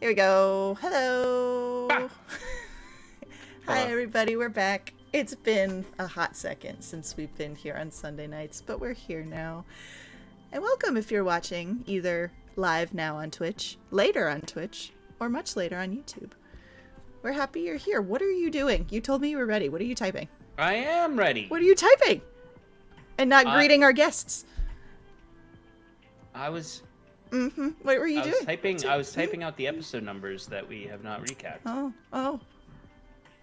Here we go. Hello. Ah! Hi, Hello. everybody. We're back. It's been a hot second since we've been here on Sunday nights, but we're here now. And welcome if you're watching either live now on Twitch, later on Twitch, or much later on YouTube. We're happy you're here. What are you doing? You told me you were ready. What are you typing? I am ready. What are you typing? And not greeting our guests. I was What were you doing? I was typing out the episode numbers that we have not recapped. Oh.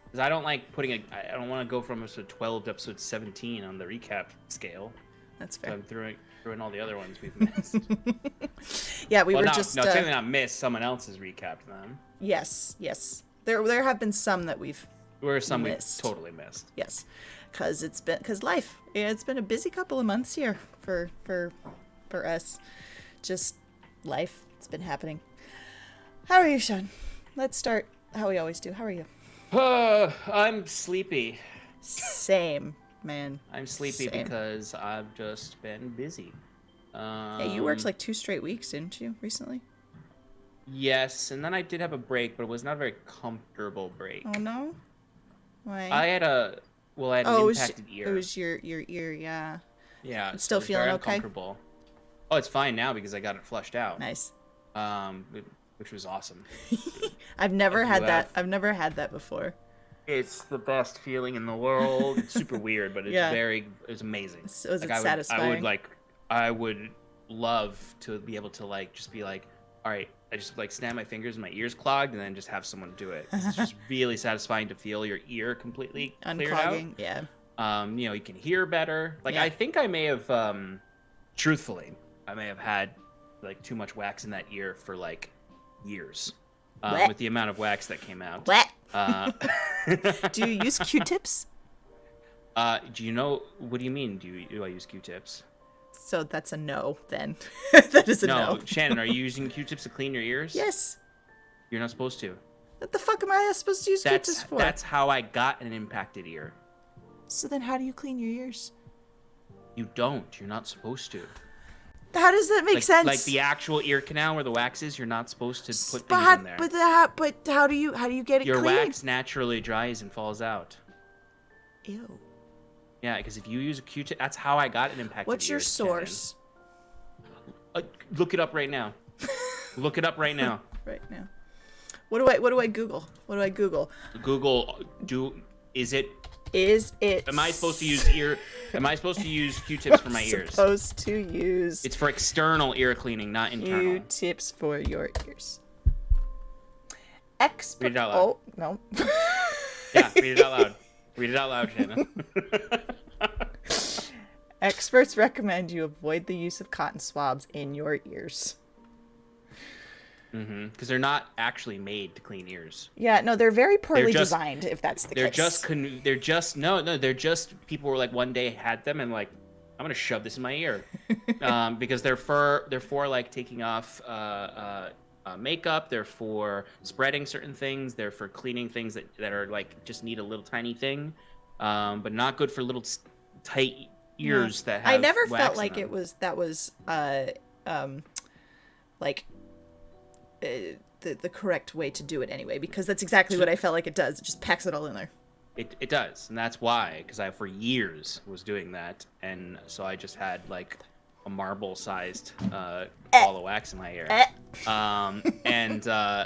Because I don't like I don't want to go from episode 12 to episode 17 on the recap scale. That's So fair. I'm throwing all the other ones we've missed. Yeah, we well, were no, just... no, technically not missed. Someone else has recapped them. Yes. There have been some that we've Some missed. we've totally missed. Yes, because life. Yeah, it's been a busy couple of months here for us. Just life. It's been happening. How are you, Sean? Let's start how we always do. How are you? I'm sleepy. Same, man. I'm sleepy Same. because I've just been busy. Hey, you worked like 2 straight weeks, didn't you, recently? Yes, and then I did have a break, but it was not a very comfortable break. Oh no. Why? I had an impacted ear. It was your ear, yeah. Yeah, It's still it was feeling very okay? uncomfortable. Oh, it's fine now because I got it flushed out. Nice. Which was awesome. I've never had that. have- I've never had that before. It's the best feeling in the world. It's super weird, but it's Yeah. it's amazing. Was it I satisfying? I would love to be able to just be like, all right, I just snap my fingers and my ear's clogged, and then just have someone do it. 'Cause it's just really satisfying to feel your ear completely cleared out. Unclogging, yeah. You can hear better. Yeah. I think I may have, truthfully, I may have had too much wax in that ear for years, What? with the amount of wax that came out. What? Do Do you use Q-tips? Do you know? What do you mean? Do I use Q-tips? So that's a no, then. That is a no. Shannon, are you using Q-tips to clean your ears? Yes. You're not supposed to. What the fuck am I supposed to use Q-tips for? That's how I got an impacted ear. So then how do you clean your ears? You don't. You're not supposed to. How does that make sense? Like the actual ear canal where the wax is, you're not supposed to put things in there. But how do you get it Your clean? wax naturally dries and falls out. Ew. Yeah, because if you use a Q-tip, that's how I got an impacted What's your ear, source? Shannon. Look it up right now. Look it up right now. Right now. What do I Google? What do I Google? Google. Is it? Am I supposed to use Q-tips for my ears? Supposed to use It's for external ear cleaning, not internal. Q-tips for your ears. Read it out loud. Oh no. Yeah, read it out loud. Read it out loud, Shannon. Experts recommend you avoid the use of cotton swabs in your ears. Because they're not actually made to clean ears. Yeah, no, they're very poorly designed. If that's the They're case, they're just people were one day had them and I'm gonna shove this in my ear, because they're for taking off makeup. They're for spreading certain things. They're for cleaning things that are just need a little tiny thing, but not good for little tight ears that have. I never wax felt in like them. the correct way to do it anyway, because that's exactly what I felt like it does. It just packs it all in there. It does, and that's why, because I for years was doing that, and so I just had a marble-sized ball of wax in my ear.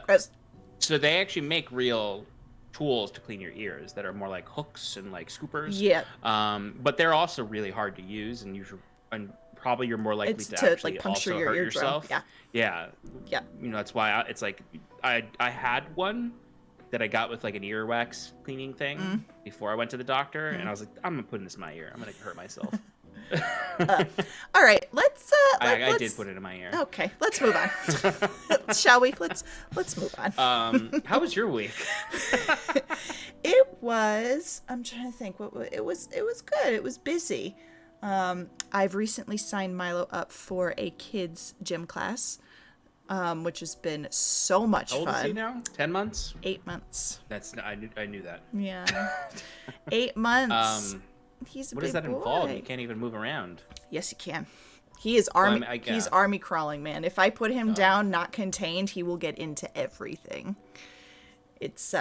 Gross. So they actually make real tools to clean your ears that are more like hooks and scoopers. Yeah. But they're also really hard to use, and probably you're more likely It's to to actually puncture also your hurt eardrum. yourself. Yeah. Yeah. That's why I had one that I got with an earwax cleaning thing before I went to the doctor, and I was like, I'm gonna put this in my ear. I'm gonna hurt myself. All right, let's. I did put it in my ear. Okay, let's move on. Shall we? Let's move on. How was your week? It was. I'm trying to think. It was good. It was busy. I've recently signed Milo up for a kids gym class, which has been so much How old fun. is he now? 10 months? 8 months. I knew that. Yeah. 8 months. He's a What big does that boy. involve? You can't even move around. Yes, you can. He is army. Well, He's army crawling, man. If I put him down, not contained, he will get into everything. It's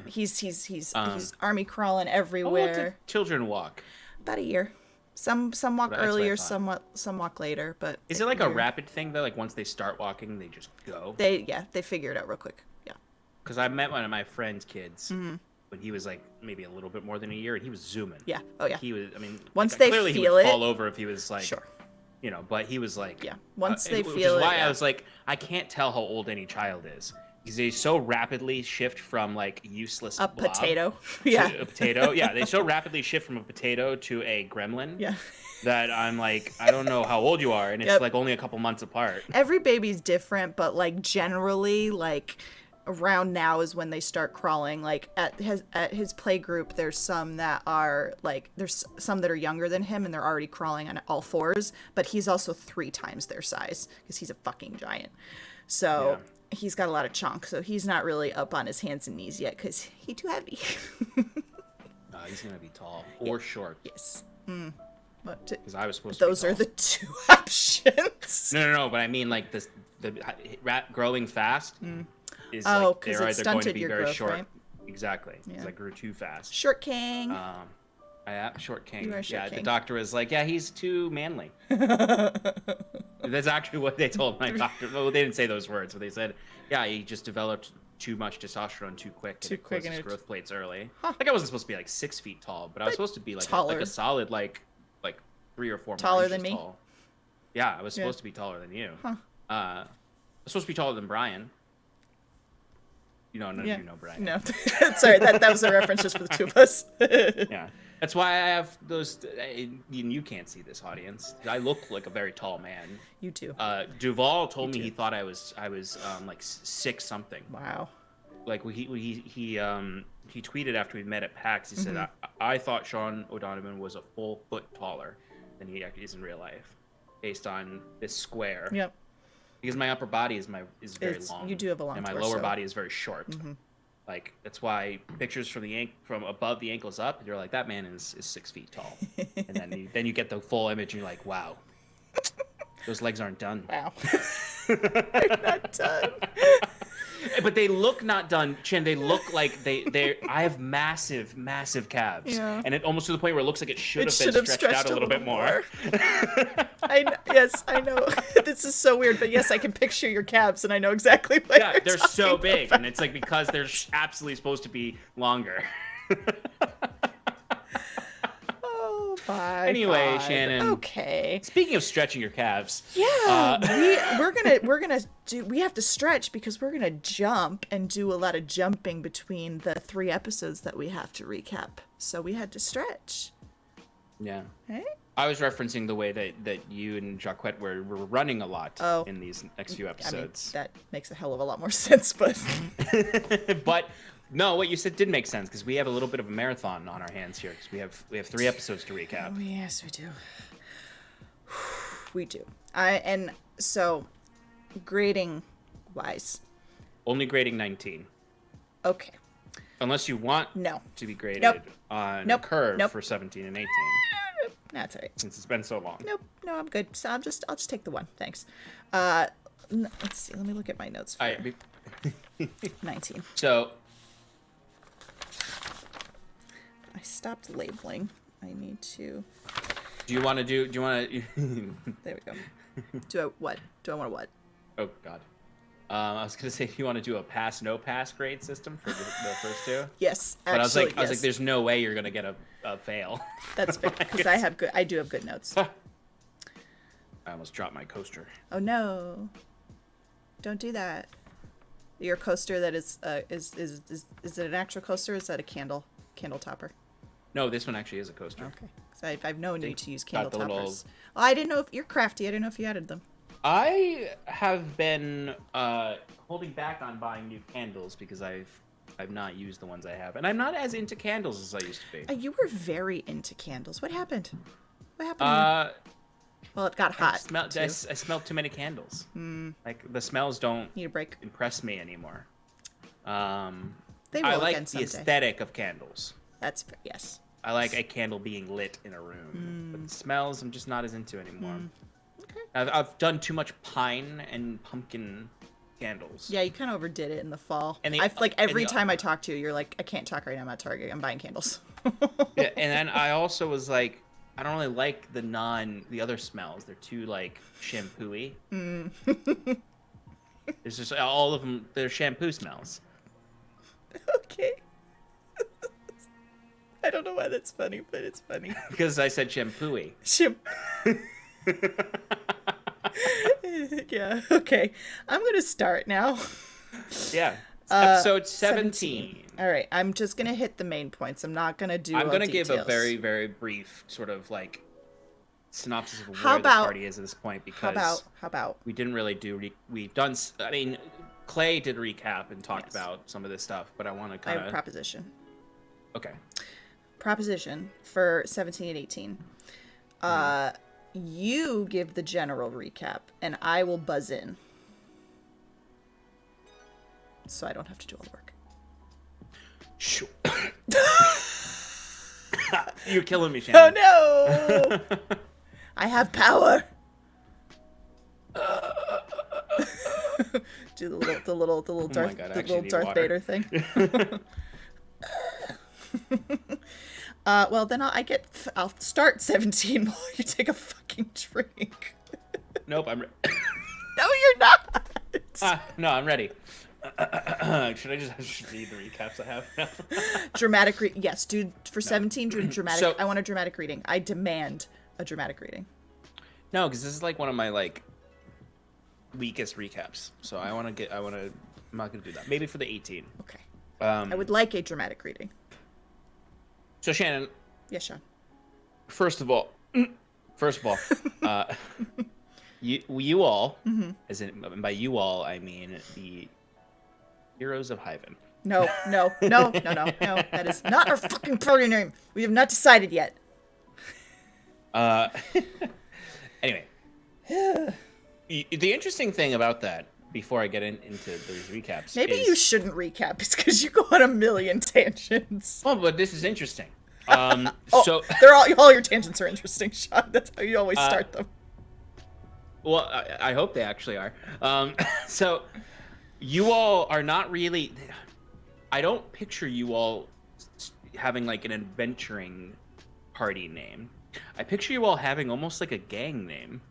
he's army crawling everywhere. How old do children walk? About a year. Some walk That's what I earlier, thought. some walk later. But Is it like a rapid thing though? Like once they start walking, they just go? They figure it out real quick. Yeah. Because I met one of my friend's kids when he was like maybe a little bit more than a year, and he was zooming. Yeah. Oh yeah. He was. I mean, once like, they clearly feel he would it, fall over if he was like, sure. You know. But he was like, yeah. Once they which feel is why it, I was like, I can't tell how old any child is. Because they so rapidly shift from like useless a blob potato. to Yeah. a potato. Yeah, they so rapidly shift from a potato to a gremlin. Yeah. That I'm like, I don't know how old you are, and it's like only a couple months apart. Every baby's different, but like generally, like around now is when they start crawling. Like at his play group, there's some that are younger than him, and they're already crawling on all fours. But he's also 3 times their size because he's a fucking giant. So he's got a lot of chunk. So he's not really up on his hands and knees yet because he's too heavy. He's gonna be tall or short. Yes. Because I was supposed Those to be are the 2 options. No, but I mean like the rat growing fast is Oh, like 'cause they're it either going to stunted be your very growth, short. right? Exactly. Because I grew too fast. Short king. I am short king. You are short king. The doctor was like, yeah, he's too manly. That's actually what they told my doctor. Well, they didn't say those words, but they said, yeah, he just developed too much testosterone too quick. Too quick, and and his growth plates early. Huh. Like I wasn't supposed to be like 6 feet tall, but I was supposed to be like taller. like a solid like 3 or 4 more Taller inches than me? tall. Yeah, I was supposed to be taller than you. Huh. I was supposed to be taller than Brian. You know, none of you know Brian. No, sorry, that was a reference just for the 2 of us. Yeah, that's why I have those. You can't see this, audience. I look like a very tall man. You too. Duval told me he thought I was like 6 something. Wow. Like he tweeted after we met at PAX. He said, I thought Sean O'Donovan was a full foot taller than he actually is in real life, based on this square. Yep. Because my upper body is very long. You do have a long and my torso. lower body is very short. Like that's why pictures from above the ankles up, you're like, that man is 6 feet tall. And then you get the full image, and you're like, wow, those legs aren't done. Wow. They're not done. But they look not done, Chin. They look like they. I have massive calves, and it almost to the point where it looks like it should have been stretched out a little bit more. Yes, I know. This is so weird, but yes, I can picture your calves, and I know exactly what. Yeah, they're so big, and it's like because they're absolutely supposed to be longer. Oh my. Anyway, God. Shannon. Okay. Speaking of stretching your calves. Yeah, we have to stretch because we're gonna jump and do a lot of jumping between the 3 episodes that we have to recap. So we had to stretch. Yeah. Hey? I was referencing the way that you and Jacquette were running a lot in these next few episodes. I mean, that makes a hell of a lot more sense, but but no, what you said did make sense because we have a little bit of a marathon on our hands here because we have 3 episodes to recap. Oh, yes, we do. We do. And so grading wise. Only grading 19. Okay. Unless you want to be graded on a curve for 17 and 18. That's all right. Since it's been so long. No, I'm good. So I'll just take the 1. Thanks. Let's see. Let me look at my notes for 19. So I stopped labeling. I need to. Do you want to? There we go. Do I want to what? Oh God. I was gonna say, do you want to do a pass no pass grade system for the first 2? Yes, but actually, I was like, there's no way you're gonna get a fail. That's fair because I do have good notes. I almost dropped my coaster. Oh no! Don't do that. Your coaster that is it an actual coaster? Or is that a candle topper? No, this one actually is a coaster. Okay, because I've known you to use candle toppers. Little... Oh, I didn't know if you're crafty. I didn't know if you added them. I have been holding back on buying new candles because I've not used the ones I have, and I'm not as into candles as I used to be. You were very into candles. What happened? What happened? Well, it got hot. I smelled too many candles. Like the smells don't need a break. Impress me anymore. They will I like again the someday. aesthetic of candles. That's yes. I like a candle being lit in a room, but the smells I'm just not as into anymore. I've done too much pine and pumpkin candles. Yeah, you kind of overdid it in the fall. And I like every time I talk to you, you're like, I can't talk right now. I'm at Target. I'm buying candles. Yeah, and then I also was like, I don't really like the other smells. They're too like shampoo-y. There's just all of them. They're shampoo smells. Okay. I don't know why that's funny, but it's funny. Because I said shampoo-y. Yeah, okay. I'm going to start now. Yeah. Episode 17. All right, I'm just going to hit the main points. I'm not going to do I'm going to give a very, very brief sort of like synopsis of where the party is at this point, because how about we didn't really we've done, I mean, Clay did recap and talked about some of this stuff, but I want to kind of... I have a proposition. Okay. Proposition for 17 and 18. You give the general recap, and I will buzz in. So I don't have to do all the work. Sure. You're killing me, Shannon. Oh, no! I have power! Do the little Darth Vader thing. Well, then I'll start 17 while you take a fucking drink. Nope, I'm... No, you're not! No, I'm ready. Should I just read the recaps I have now? Dramatic yes, dude, for 17, dramatic. I want a dramatic reading. I demand a dramatic reading. No, because this is like one of my like weakest recaps. So I'm not gonna do that. Maybe for the 18. Okay. I would like a dramatic reading. So Shannon. Yes, Sean. First of all, you all, as in, and by you all I mean the Heroes of Hyven. No. That is not our fucking party name. We have not decided yet. Anyway, the interesting thing about that, before I get into these recaps, maybe you shouldn't recap. It's because you go on a million tangents. Well, but this is interesting. So they're all your tangents are interesting, Sean. That's how you always start them. Well, I hope they actually are. So you all are not really... I don't picture you all having like an adventuring party name. I picture you all having almost like a gang name,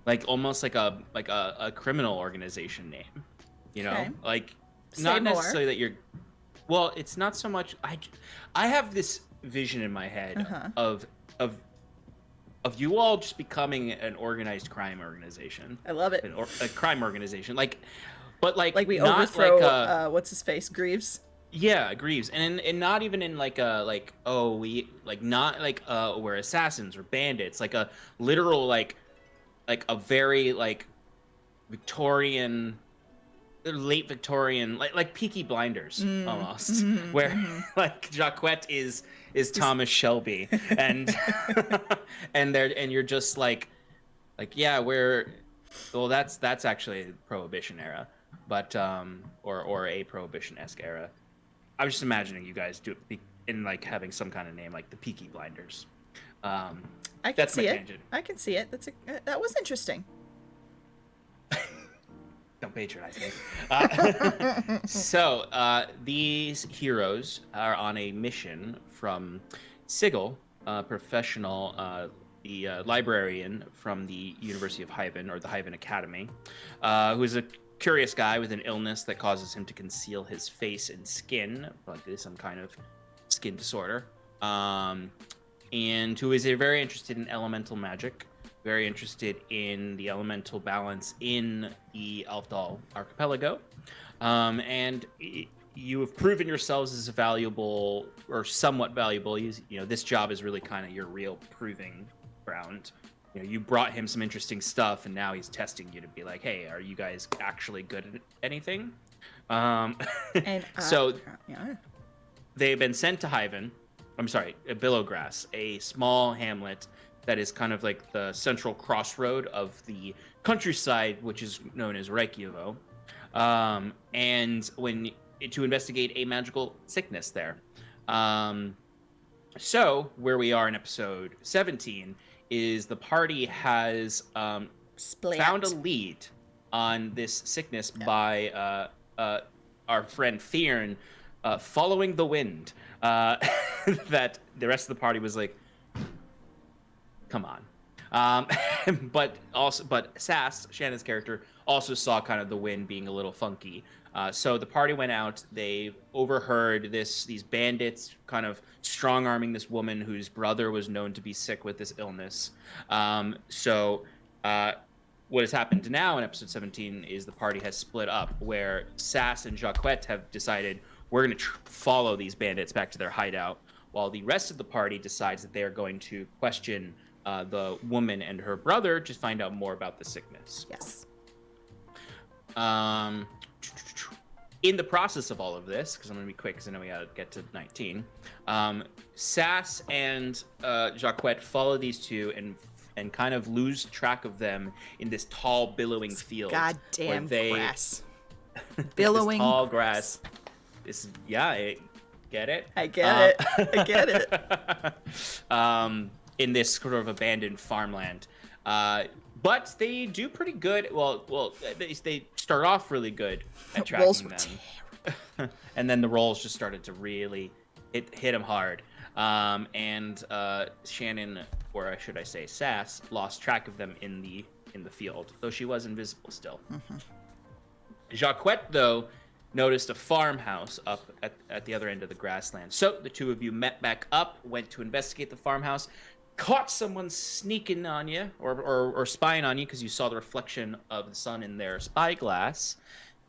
like almost like a criminal organization name. You know, okay. like Say not more. necessarily that you're... Well, it's not so much... I have this vision in my head of you all just becoming an organized crime organization. I love it. A crime organization, like we not overthrow like what's his face, Greaves. Yeah, Greaves, and not even in like a not like we're assassins or bandits, like a literal like a very like Victorian, late Victorian, like Peaky Blinders almost, where like Jacquette is Thomas Shelby, and and you're just like yeah, that's actually Prohibition era, but or a Prohibition-esque era. I was just imagining you guys in like having some kind of name like the Peaky Blinders. I can see it. I can see it. That was interesting. Don't patronize me. So these heroes are on a mission from Sigil, professional, the librarian from the University of Hyven, or the Hyven Academy, who is a curious guy with an illness that causes him to conceal his face and skin, like some kind of skin disorder, and who is very interested in elemental magic, very interested in the elemental balance in the Aldhalor archipelago, and you have proven yourselves as valuable, or somewhat valuable. You know, this job is really kind of your real proving ground. You know, you brought him some interesting stuff, and now he's testing you to be like, hey, are you guys actually good at anything? So they've been sent to Hyven. I'm sorry, Billowgrass, a small hamlet that is kind of like the central crossroad of the countryside, which is known as Reykjavik, and to investigate a magical sickness there. So where we are in episode 17 is the party has found a lead on this sickness by our friend Fearn following the wind. That the rest of the party was like, come on. But Sass, Shannon's character, also saw kind of the wind being a little funky. So the party went out. They overheard these bandits kind of strong-arming this woman whose brother was known to be sick with this illness. What has happened now in episode 17 is the party has split up, where Sass and Jacquette have decided we're going to follow these bandits back to their hideout, while the rest of the party decides that they are going to question the woman and her brother to find out more about the sickness. Yes. In the process of all of this, because I'm going to be quick because I know we got to get to 19, Sass and Jacquette follow these two and kind of lose track of them in this tall, billowing field. Goddamn grass. Billowing. This tall grass. Get it? I get it. I get it. In this sort of abandoned farmland. But they do pretty good. Well, they start off really good at tracking them. And then the rolls just started to really hit them hard. And Shannon, or should I say Sass, lost track of them in the field, though she was invisible still. Mm-hmm. Jacquette, though, noticed a farmhouse up at the other end of the grassland. So the two of you met back up, went to investigate the farmhouse, caught someone sneaking on you or spying on you because you saw the reflection of the sun in their spyglass.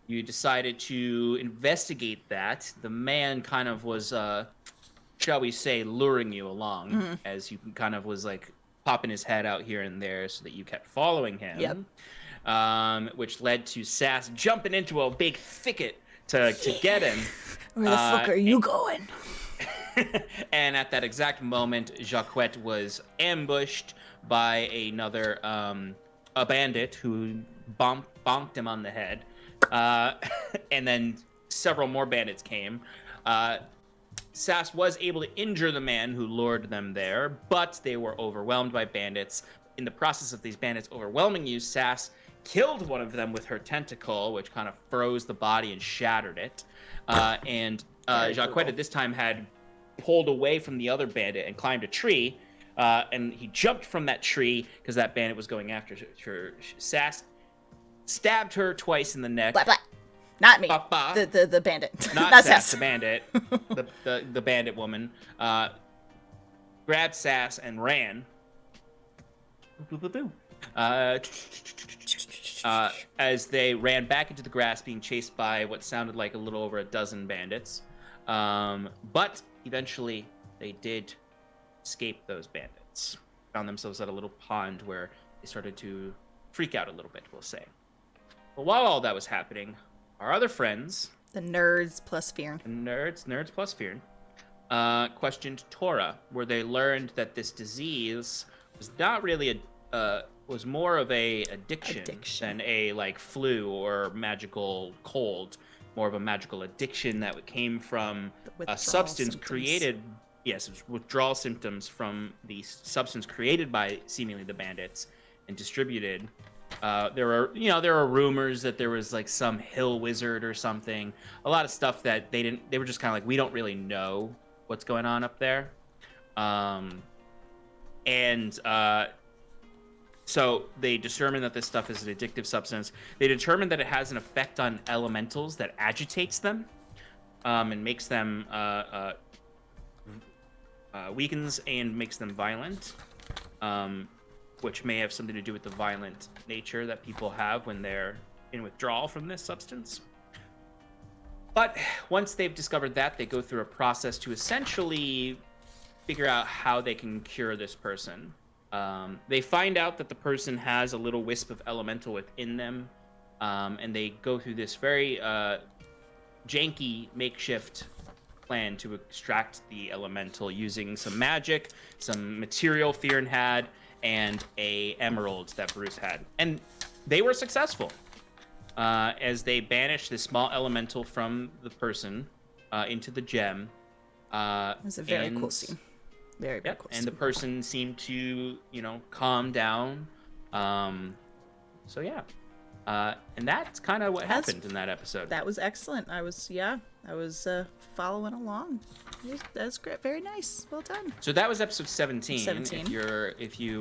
You decided to investigate that. The man kind of was, shall we say, luring you along, as you kind of was like popping his head out here and there so that you kept following him. Yep. Which led to Sass jumping into a big thicket to get him. Where the fuck are you going? And at that exact moment, Jacquette was ambushed by another a bandit who bonked him on the head. And then several more bandits came. Sass was able to injure the man who lured them there, but they were overwhelmed by bandits. In the process of these bandits overwhelming you, Sass killed one of them with her tentacle, which kind of froze the body and shattered it. And Jacquette at this time had pulled away from the other bandit and climbed a tree, and he jumped from that tree because that bandit was going after her. Sass stabbed her twice in the neck. Blah, blah. Not me. The bandit. Not Sass. The bandit. the bandit woman grabbed Sass and ran. As they ran back into the grass, being chased by what sounded like a little over a dozen bandits. But eventually, they did escape those bandits. Found themselves at a little pond where they started to freak out a little bit, we'll say. But while all that was happening, our other friends... The nerds plus Fearn. Nerds plus Fearn. Questioned Tora, where they learned that this disease was not really was more of a addiction than a like flu or magical cold. More of a magical addiction that came from a substance created. Yes, it was withdrawal symptoms from the substance created by seemingly the bandits and distributed. There are rumors that there was like some hill wizard or something. A lot of stuff that they were just kind of like, we don't really know what's going on up there. So they determined that this stuff is an addictive substance. They determined that it has an effect on elementals that agitates them, and makes them weakens and makes them violent, which may have something to do with the violent nature that people have when they're in withdrawal from this substance. But once they've discovered that, they go through a process to essentially figure out how they can cure this person. They find out that the person has a little wisp of elemental within them, and they go through this very janky makeshift plan to extract the elemental using some magic, some material Fearn had, and a emerald that Bruce had. And they were successful, as they banished this small elemental from the person into the gem. It was a very cool scene. Very cool. And the person seemed to, calm down. So yeah, and that's kind of what happened in that episode. That was excellent. I was following along. That's great. Very nice. Well done. So that was episode 17. 17. If you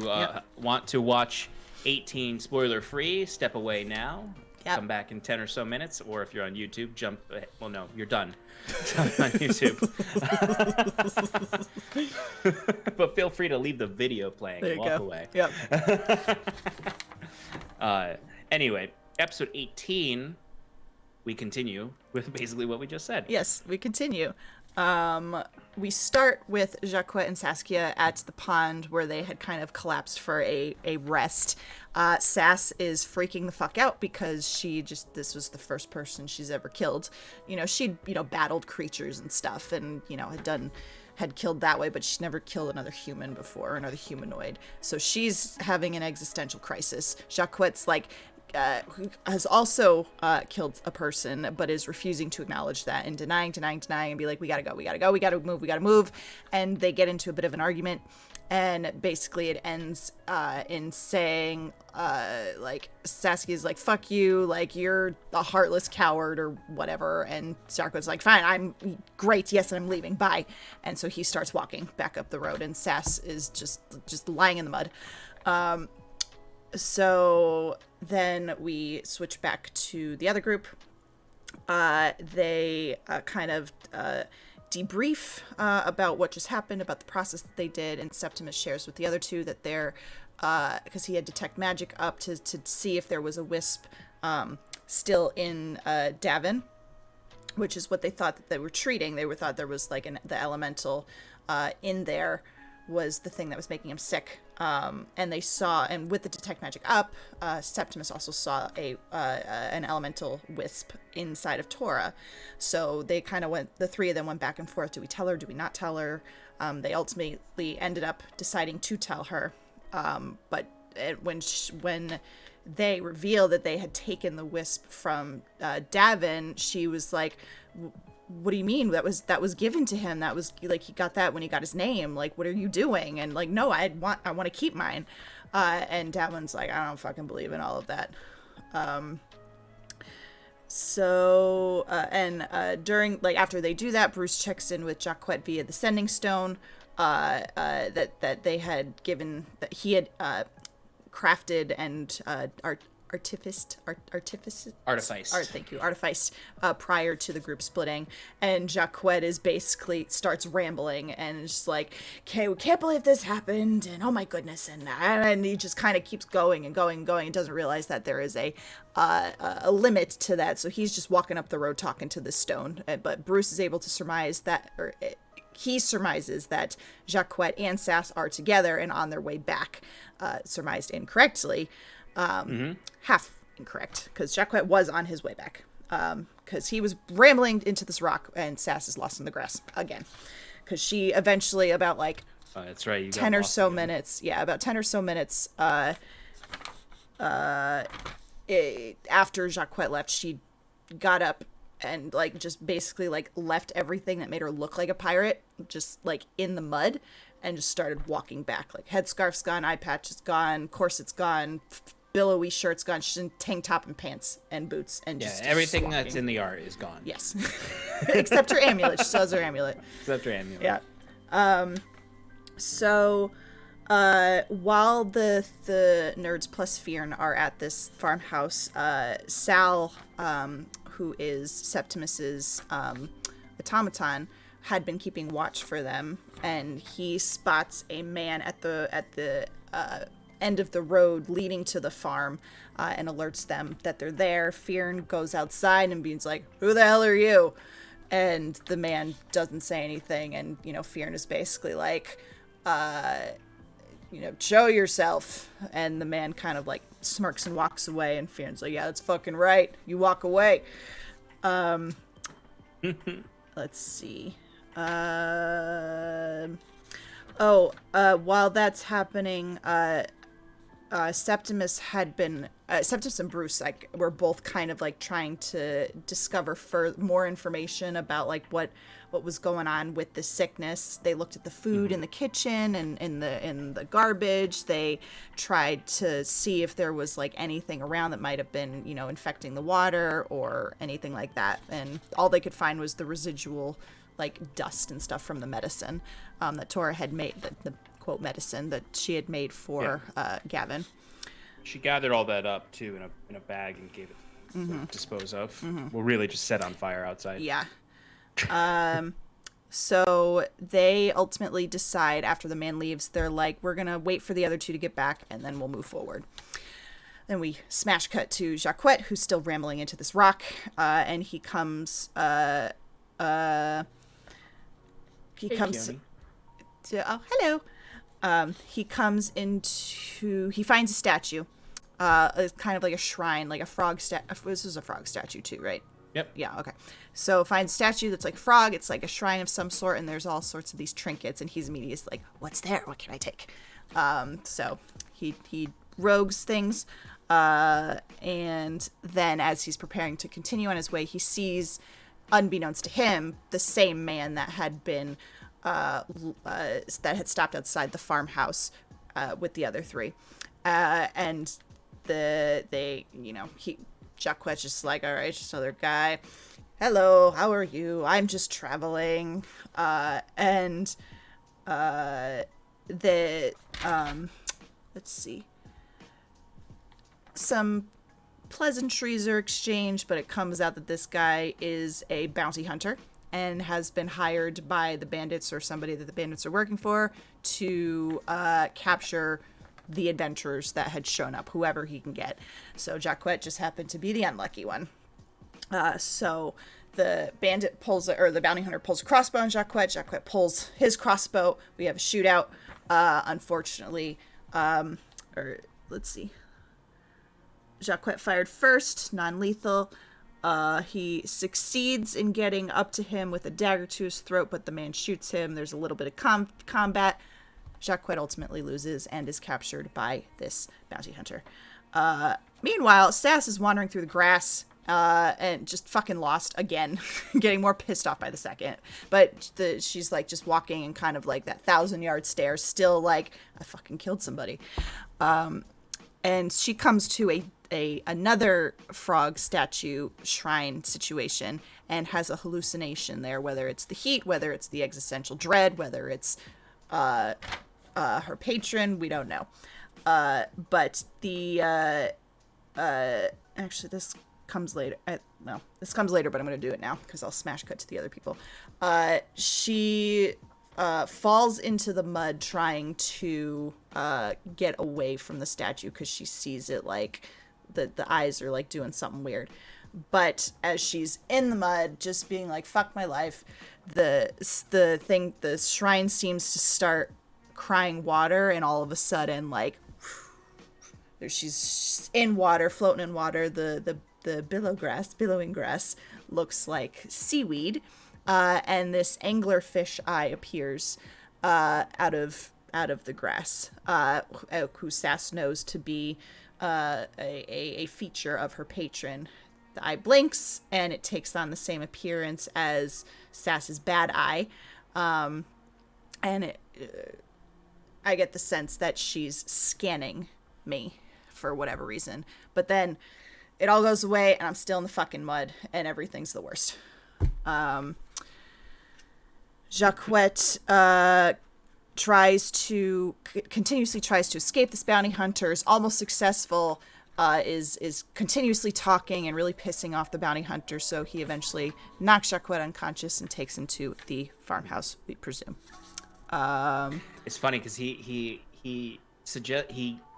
want to watch 18 spoiler free, step away now. Yep. Come back in 10 or so minutes, or if you're on YouTube, jump. Well, no, you're done on YouTube. But feel free to leave the video playing and walk away. Yep. Anyway, episode 18, we continue with basically what we just said. Yes, we continue. We start with Jacquette and Saskia at the pond where they had kind of collapsed for a rest. Sass is freaking the fuck out because this was the first person she's ever killed. She'd, battled creatures and stuff and, had killed that way, but she's never killed another human before, another humanoid. So she's having an existential crisis. Jacquette's like, has also killed a person, but is refusing to acknowledge that and denying, and be like, we gotta move. And they get into a bit of an argument, and basically it ends in saying, like, Saskia's like, fuck you, like, you're a heartless coward or whatever, and Jacquette's like, fine, I'm great, yes, I'm leaving, bye. And so he starts walking back up the road, and Sass is just lying in the mud. So then we switch back to the other group. They kind of debrief about what just happened, about the process that they did, and Septimus shares with the other two that they're, because he had detect magic up to see if there was a wisp still in Davin, which is what they thought that they were treating. They thought there was like the elemental in there was the thing that was making him sick. And they saw, and with the detect magic up, Septimus also saw an elemental wisp inside of Tora. So they kind of the three of them went back and forth. Do we tell her? Do we not tell her? They ultimately ended up deciding to tell her. But when they revealed that they had taken the wisp from Davin, she was like, what do you mean? That was given to him. That was like, he got that when he got his name. Like, what are you doing? And like, no, I want to keep mine. And Davin's like, I don't fucking believe in all of that. During, like, after they do that, Bruce checks in with Jacquette via the sending stone, that they had given, that he had, crafted and, artificed prior to the group splitting. And Jacquette is basically starts rambling and is just like, okay, we can't believe this happened, and oh my goodness, and he just kind of keeps going and doesn't realize that there is a limit to that. So he's just walking up the road talking to the stone, but Bruce is able to surmise that, or he surmises that Jacquette and Sass are together and on their way back. Surmised incorrectly. Half incorrect, because Jacquette was on his way back, because he was rambling into this rock, and Sass is lost in the grass again, because she eventually, about like that's right, 10 or so minutes, after Jacquette left, she got up and like just basically like left everything that made her look like a pirate just like in the mud, and just started walking back. Like, headscarf's gone, eye patch is gone, corset's gone, billowy shirt's gone. She's in tank top and pants and boots, and just everything that's in the art is gone. Yes. Except her amulet. She still has her amulet. Except her amulet. Yeah. So while the nerds plus Fionn are at this farmhouse, Sal, who is Septimus's automaton, had been keeping watch for them, and he spots a man at the end of the road leading to the farm, and alerts them that they're there. Fionn goes outside and being like, who the hell are you? And the man doesn't say anything, and Fionn is basically like, show yourself. And the man kind of like smirks and walks away, and Fionn's like, yeah, that's fucking right, you walk away. Let's see. While that's happening, Septimus had been Septimus and Bruce, like, were both kind of like trying to discover more information about like what was going on with the sickness. They looked at the food in the kitchen and in the garbage. They tried to see if there was like anything around that might have been, you know, infecting the water or anything like that. And all they could find was the residual like dust and stuff from the medicine that Tora had made, the quote medicine that she had made for Gavin. She gathered all that up too in a bag and gave it to dispose of. Well, really just set on fire outside. Yeah. So they ultimately decide after the man leaves, they're like, we're gonna wait for the other two to get back and then we'll move forward. Then we smash cut to Jacquette, who's still rambling into this rock, and he comes he comes into, he finds a statue, it's kind of like a shrine, like a frog this is a frog statue too, right? Yep. Yeah, okay. So finds a statue that's like a frog, it's like a shrine of some sort, and there's all sorts of these trinkets, and he's immediately like, what's there? What can I take? So he rogues things, and then as he's preparing to continue on his way, he sees, unbeknownst to him, the same man that had been that had stopped outside the farmhouse with the other three, and Jacquette's just like, all right, just another guy. Hello, how are you? I'm just traveling. Let's see. Some pleasantries are exchanged, but it comes out that this guy is a bounty hunter and has been hired by the bandits or somebody that the bandits are working for to capture the adventurers that had shown up, whoever he can get. So Jacquette just happened to be the unlucky one. So the the bounty hunter pulls a crossbow on Jacquette. Jacquette pulls his crossbow. We have a shootout. Unfortunately, let's see. Jacquette fired first, non-lethal. He succeeds in getting up to him with a dagger to his throat, but the man shoots him. There's a little bit of combat. Jacquette ultimately loses and is captured by this bounty hunter. Meanwhile, Sass is wandering through the grass and just fucking lost again, getting more pissed off by the second. But she's like just walking in kind of like that 1,000-yard stare, still like, I fucking killed somebody. And she comes to another frog statue shrine situation and has a hallucination there, whether it's the heat, whether it's the existential dread, whether it's her patron, we don't know. But actually this comes later. This comes later, but I'm going to do it now because I'll smash cut to the other people. She falls into the mud trying to get away from the statue because she sees it like the eyes are like doing something weird. But as she's in the mud, just being like, fuck my life, the shrine seems to start crying water, and all of a sudden, like, she's in water, floating in water. The billowing grass looks like seaweed, and this anglerfish eye appears out of the grass, who Sass knows to be a feature of her patron. The eye blinks, and it takes on the same appearance as Sass's bad eye, and I get the sense that she's scanning me for whatever reason. But then it all goes away, and I'm still in the fucking mud, and everything's the worst. Jacquette continuously tries to escape this bounty hunter, is almost successful, is continuously talking and really pissing off the bounty hunter, so he eventually knocks Jacquette unconscious and takes him to the farmhouse, we presume. It's funny because he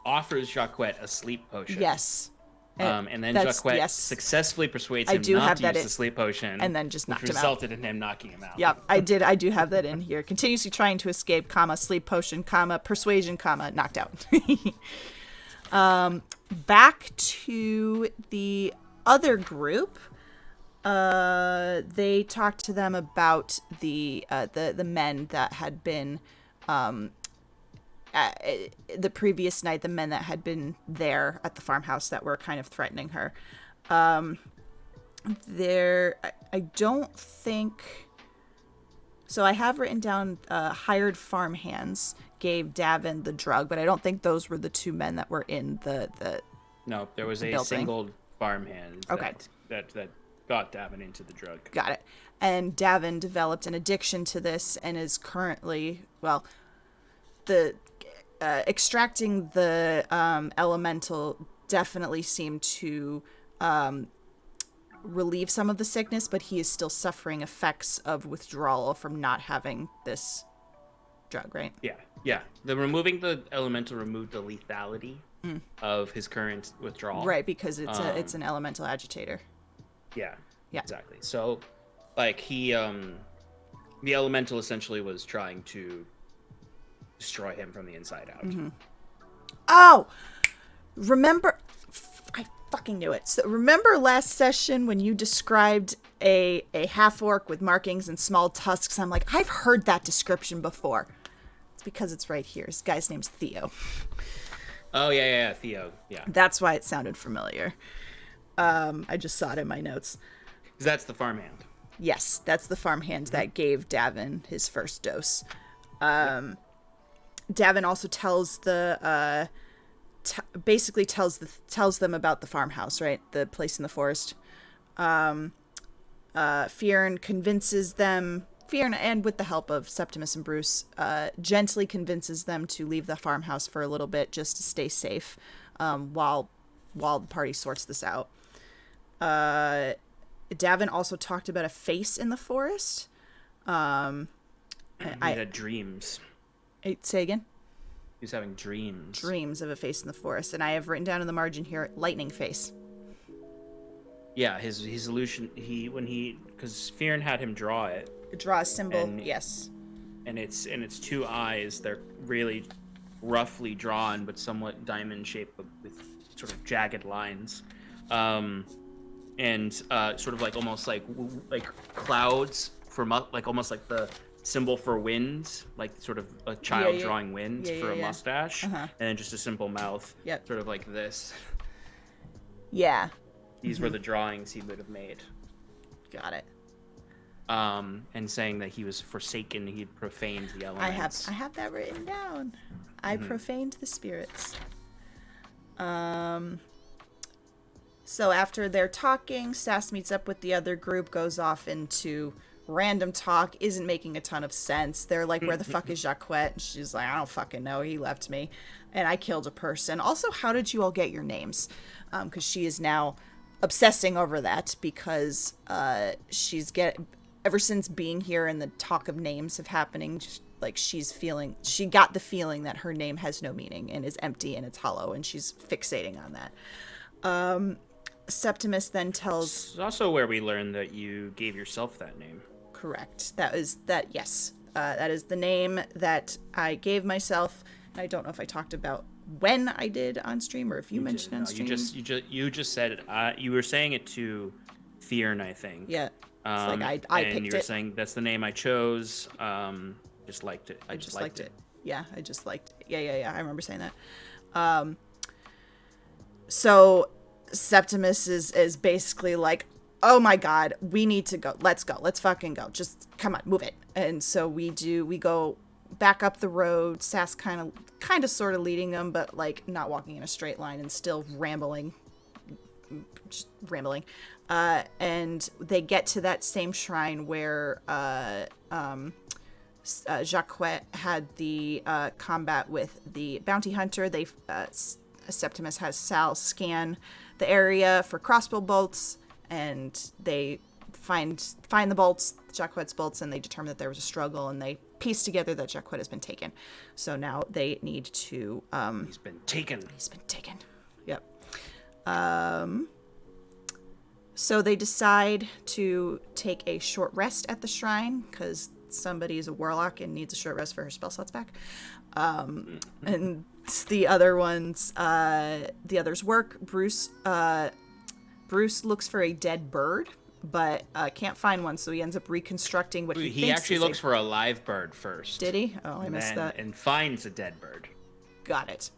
offers Jacquette a sleep potion. Yes. And then Jacquette successfully persuades him not to use the sleep potion, and then just knocked him out. Resulted in him knocking him out. Yep, I do have that in here. Continuously trying to escape, comma, sleep potion, comma, persuasion, comma, knocked out. Back to the other group. They talked to them about the men that had been the previous night, the men that had been there at the farmhouse that were kind of threatening her. I don't think. So I have written down hired farmhands gave Davin the drug, but I don't think those were the two men that were in the No, there was a building. single farmhand Okay. that got Davin into the drug. Got it. And Davin developed an addiction to this and is currently, well, the extracting the elemental definitely seemed to relieve some of the sickness, but he is still suffering effects of withdrawal from not having this drug, right? Yeah. The removing the elemental removed the lethality of his current withdrawal. Right, because it's an elemental agitator. Yeah. Yeah. Exactly. So, like he, the elemental essentially was trying to destroy him from the inside out. Mm-hmm. Oh, remember? I fucking knew it. So remember last session when you described a half orc with markings and small tusks? I'm like, I've heard that description before. It's because it's right here. This guy's name's Theo. Oh yeah, Theo. Yeah. That's why it sounded familiar. I just saw it in my notes. Because that's the farmhand. Yes, that's the farmhand that gave Davin his first dose. Davin also tells basically tells them about the farmhouse, right? The place in the forest. Fionn convinces them, Fionn, and with the help of Septimus and Bruce, gently convinces them to leave the farmhouse for a little bit just to stay safe while the party sorts this out. Davin also talked about a face in the forest. He had dreams. Say again? He was having dreams. Dreams of a face in the forest. And I have written down in the margin here, lightning face. Yeah, his illusion, because Fionn had him draw it. Draw a symbol, yes. And it's two eyes. They're really roughly drawn, but somewhat diamond-shaped with sort of jagged lines. And sort of like almost like clouds from up, like almost like the symbol for wind, like sort of a child drawing wind for a mustache, and then just a simple mouth, sort of like this. Yeah. These were the drawings he would have made. Got it. And saying that he was forsaken, he'd profaned the elements. I have that written down. I profaned the spirits. So after they're talking, Sass meets up with the other group, goes off into random talk, isn't making a ton of sense. They're like, where the fuck is Jacques? And she's like, I don't fucking know. He left me. And I killed a person. Also, how did you all get your names? Because she is now obsessing over that because ever since being here and the talk of names have happening, just, like she got the feeling that her name has no meaning and is empty and it's hollow, and she's fixating on that. Septimus then tells... It's also where we learned that you gave yourself that name. Correct. Yes. That is the name that I gave myself. I don't know if I talked about when I did on stream or if you mentioned on stream. You just said it. You were saying it to Fionn, I think. Yeah. It's like I picked it. And you were saying that's the name I chose. Just liked it. I just liked it. Yeah, I just liked it. Yeah. I remember saying that. So Septimus is basically like, oh my god, we need to go. Let's go. Let's fucking go. Just come on, move it. And so we go back up the road. Sass kind of sort of leading them, but like not walking in a straight line and still rambling. Just rambling. And they get to that same shrine where Jacques had the combat with the bounty hunter. Septimus has Sal scan the area for crossbow bolts, and they find the bolts, Jacques' bolts, and they determine that there was a struggle, and they piece together that Jacques has been taken. So now they need to... He's been taken. Yep. So they decide to take a short rest at the shrine, because somebody is a warlock and needs a short rest for her spell slots back. And the others work. Bruce looks for a dead bird, but can't find one, so he ends up reconstructing what he thinks actually looks for a live bird first. Did he? Oh, I missed that. And finds a dead bird. Got it.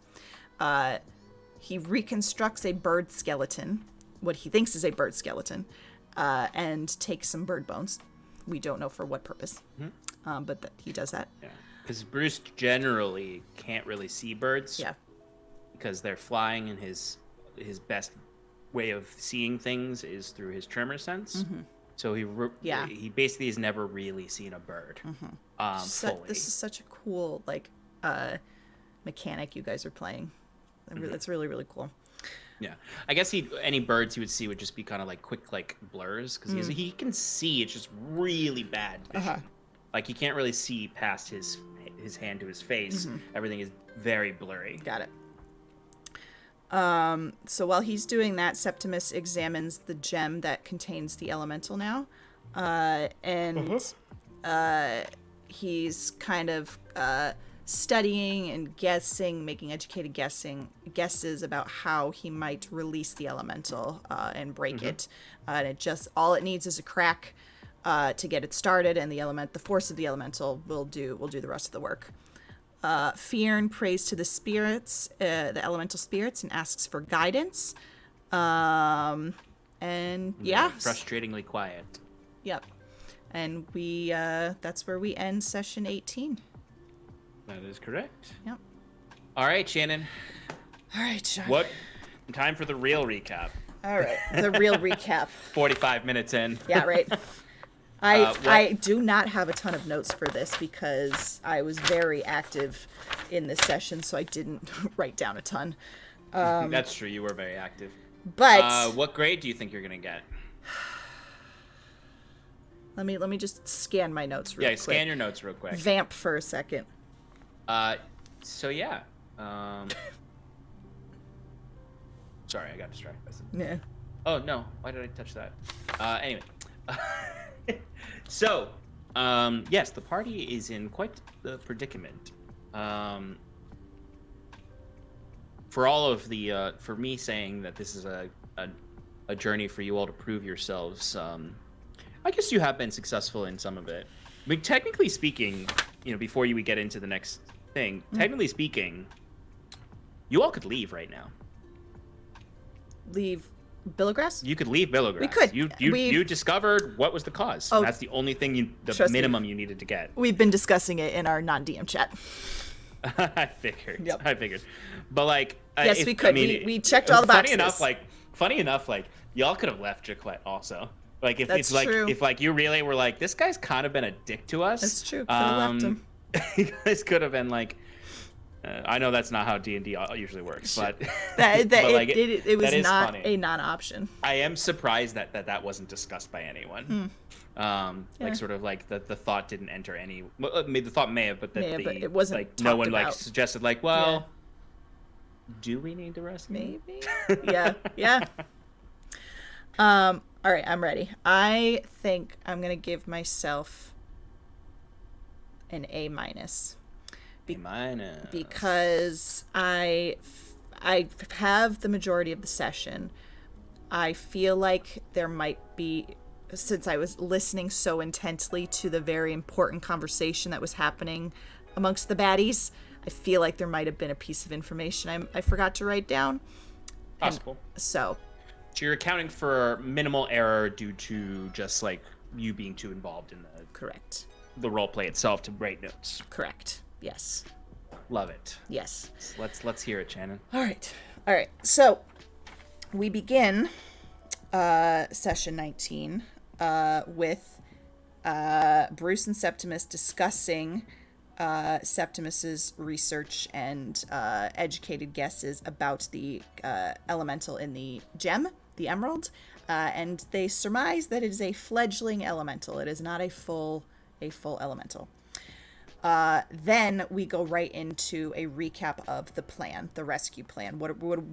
He reconstructs a bird skeleton, what he thinks is a bird skeleton, and takes some bird bones. We don't know for what purpose, but he does that. Yeah, because Bruce generally can't really see birds. Yeah. Because they're flying, and his best way of seeing things is through his tremor sense. So he basically has never really seen a bird fully. This is such a cool mechanic you guys are playing. That's really, really cool. Yeah, I guess any birds he would see would just be kind of like quick like blurs, because he can see, it's just really bad vision. Like he can't really see past his hand to his face. Everything is very blurry. Got it. So while he's doing that, Septimus examines the gem that contains the elemental now. He's kind of studying and guessing, making educated guesses about how he might release the elemental and break it. And all it needs is a crack to get it started, and the force of the elemental will do the rest of the work. Fionn prays to the spirits, the elemental spirits, and asks for guidance. And yeah, frustratingly quiet. Yep. And that's where we end session 18. That is correct. Yep. All right, Shannon. All right, Sean. What? Time for the real recap. All right, the real recap. 45 minutes in. Yeah, right. I do not have a ton of notes for this because I was very active in this session, so I didn't write down a ton. That's true. You were very active. But what grade do you think you're gonna get? Let me just scan my notes real quick. Yeah, scan your notes real quick. Vamp for a second. So yeah. Sorry, I got distracted. Yeah. Oh no! Why did I touch that? Anyway. So, yes, the party is in quite the predicament. For all of the, for me saying that this is a journey for you all to prove yourselves, I guess you have been successful in some of it. I mean, technically speaking, before we get into the next thing, technically speaking, you all could leave right now. Leave Billowgrass? You could leave Billowgrass. We could. You discovered what was the cause. Oh, that's the only thing the minimum you needed to get. We've been discussing it in our non-DM chat. I figured. Yep. I figured. But like, yes, we could. I mean, we checked all the boxes. Funny enough, y'all could have left Jaquette also. Like, if That's it's like, true. if like you really were like, this guy's kind of been a dick to us. That's true. Could have left him. You guys could have been like, I know that's not how D&D usually works, but it was not funny. A non-option. I am surprised that wasn't discussed by anyone. Like sort of like the thought didn't enter any. Well, the thought may have, but it wasn't like no one about. like suggested like, well, do we need to rescue? Maybe. Yeah. All right, I'm ready. I think I'm gonna give myself an A-. Because I have the majority of the session. I feel like there might be, since I was listening so intensely to the very important conversation that was happening amongst the baddies, I feel like there might have been a piece of information I forgot to write down. Possible. So you're accounting for minimal error due to just like you being too involved in the role play itself to write notes. Correct. Yes. Love it. Yes. Let's hear it, Shannon. All right. So we begin session 19 with Bruce and Septimus discussing Septimus's research and educated guesses about the elemental in the gem, the emerald, and they surmise that it is a fledgling elemental. It is not a full elemental. Then we go right into a recap of the plan, the rescue plan.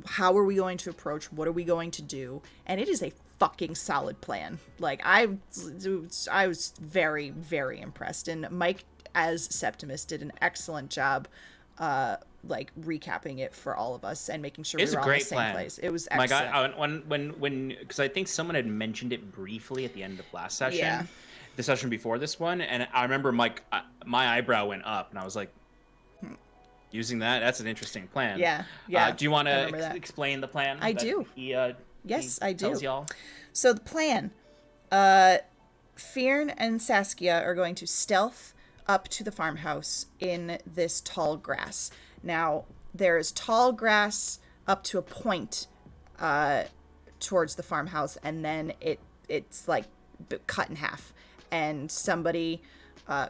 How are we going to approach? What are we going to do? And it is a fucking solid plan. Like, I was very, very impressed. And Mike, as Septimus, did an excellent job, like recapping it for all of us and making sure we were all in the same place. It was excellent. My God, when because I think someone had mentioned it briefly at the end of last session. Yeah. The session before this one, and I remember my eyebrow went up, and I was like, Using that's an interesting plan. Yeah, yeah. Do you want I to remember that. explain the plan? I that do. He, Yes, he I do. tells y'all. So the plan, Fionn and Saskia are going to stealth up to the farmhouse in this tall grass. Now, there's tall grass up to a point towards the farmhouse, and then it's like cut in half, and somebody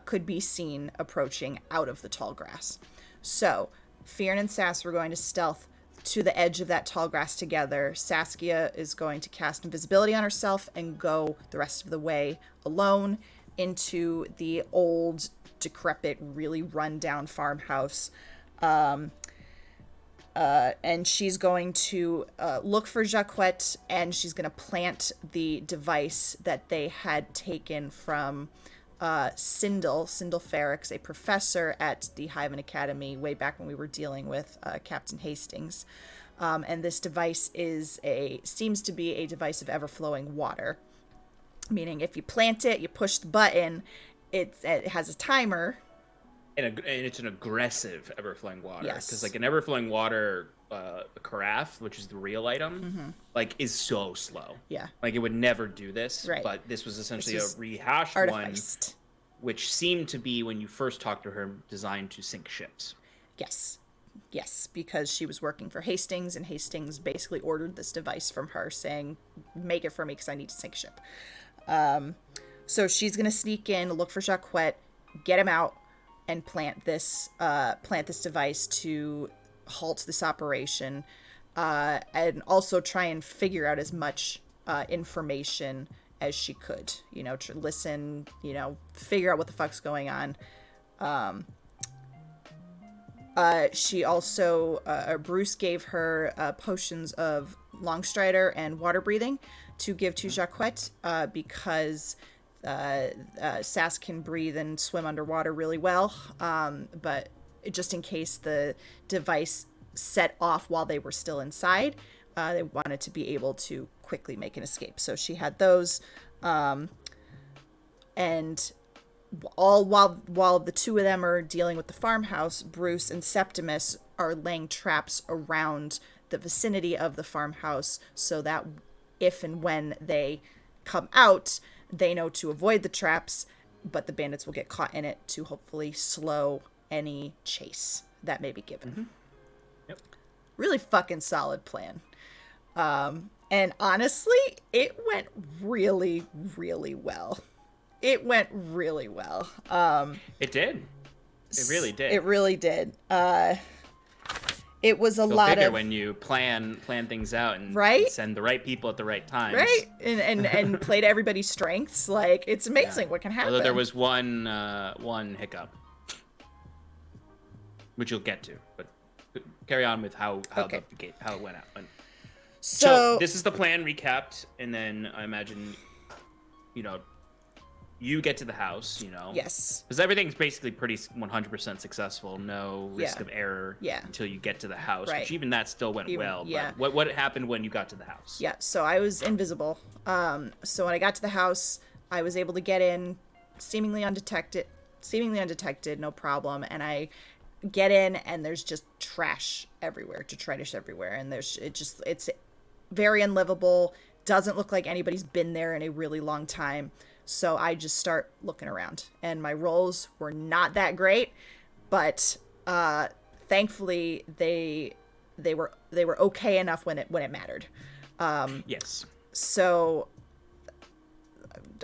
could be seen approaching out of the tall grass. So, Fionn and Sass were going to stealth to the edge of that tall grass together. Saskia is going to cast invisibility on herself and go the rest of the way alone into the old, decrepit, really run-down farmhouse. And she's going to look for Jacquette, and she's going to plant the device that they had taken from Sindel Ferrix, a professor at the Hyven Academy way back when we were dealing with Captain Hastings. And this device seems to be a device of ever-flowing water. Meaning if you plant it, you push the button, it has a timer. And it's an aggressive ever-flowing water. Yes. Because like an ever-flowing water carafe, which is the real item, like is so slow. Yeah. Like it would never do this. Right. But this was essentially This is a rehashed artificed. one, which seemed to be, when you first talked to her, designed to sink ships. Yes, because she was working for Hastings, and Hastings basically ordered this device from her, saying, make it for me because I need to sink a ship. So she's going to sneak in, look for Jacquette, get him out, and plant this device to halt this operation, and also try and figure out as much information as she could, to listen, figure out what the fuck's going on. She also, Bruce gave her potions of Longstrider and water breathing to give to Jacquette, because Sass can breathe and swim underwater really well, but just in case the device set off while they were still inside, they wanted to be able to quickly make an escape. So she had those, and all while the two of them are dealing with the farmhouse, Bruce and Septimus are laying traps around the vicinity of the farmhouse so that if and when they come out, they know to avoid the traps, but the bandits will get caught in it to hopefully slow any chase that may be given. Mm-hmm. Yep. Really fucking solid plan. And honestly, it went really, really well. It went really well. It did. It really did. It really did. It was a Go lot figure of when you plan things out and, right? and send the right people at the right times. Right? And play to everybody's strengths. Like, it's amazing what can happen. Although there was one hiccup, which you'll get to, but carry on with how Okay. how it went out. So this is the plan recapped, and then I imagine, you get to the house, yes. because everything's basically pretty 100% successful, no risk Yeah. of error Yeah. until you get to the house, Right. which even that still went well. yeah. But what happened when you got to the house? Yeah, so I was invisible. So when I got to the house, I was able to get in seemingly undetected, no problem. And I get in, and there's just trash everywhere, detritus everywhere, and it's very unlivable. Doesn't look like anybody's been there in a really long time. So I just start looking around, and my rolls were not that great, but thankfully they were okay enough when it mattered. Yes. So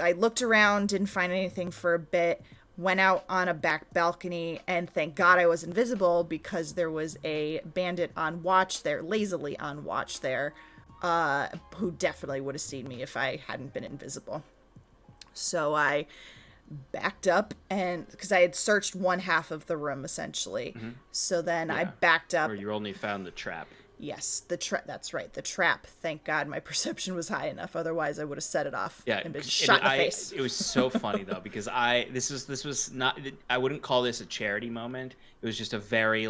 I looked around, didn't find anything for a bit, went out on a back balcony, and thank God I was invisible, because there was a bandit on watch there, lazily on watch there, who definitely would have seen me if I hadn't been invisible. So I backed up, and because I had searched one half of the room essentially. Mm-hmm. So then I backed up. Where you only found the trap. Yes, that's right, the trap. Thank God my perception was high enough. Otherwise, I would have set it off and been shot in the face. It was so funny though, because this was not. I wouldn't call this a charity moment. It was just a very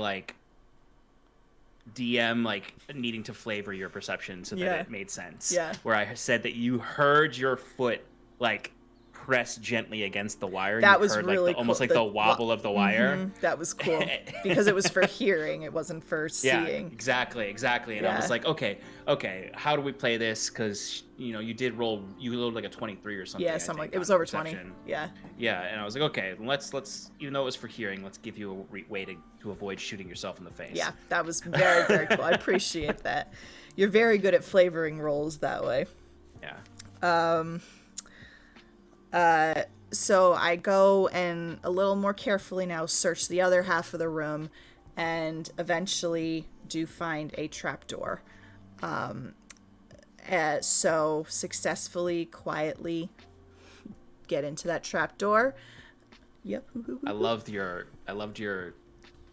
DM needing to flavor your perception so that it made sense. Yeah. Where I said that you heard your foot press gently against the wire. That and you was heard, really like, almost cool. like the wobble of the wire. That was cool because it was for hearing. It wasn't for Yeah, seeing. exactly. And I was like, okay, how do we play this? Because you rolled like a 23 or something. Yeah, something like it was over 20. Yeah. Yeah, and I was like, okay, let's even though it was for hearing, let's give you a way to avoid shooting yourself in the face. Yeah, that was very, very cool. I appreciate that. You're very good at flavoring rolls that way. Yeah. So I go and a little more carefully now search the other half of the room and eventually do find a trapdoor. So successfully, quietly get into that trapdoor. Yep. I loved your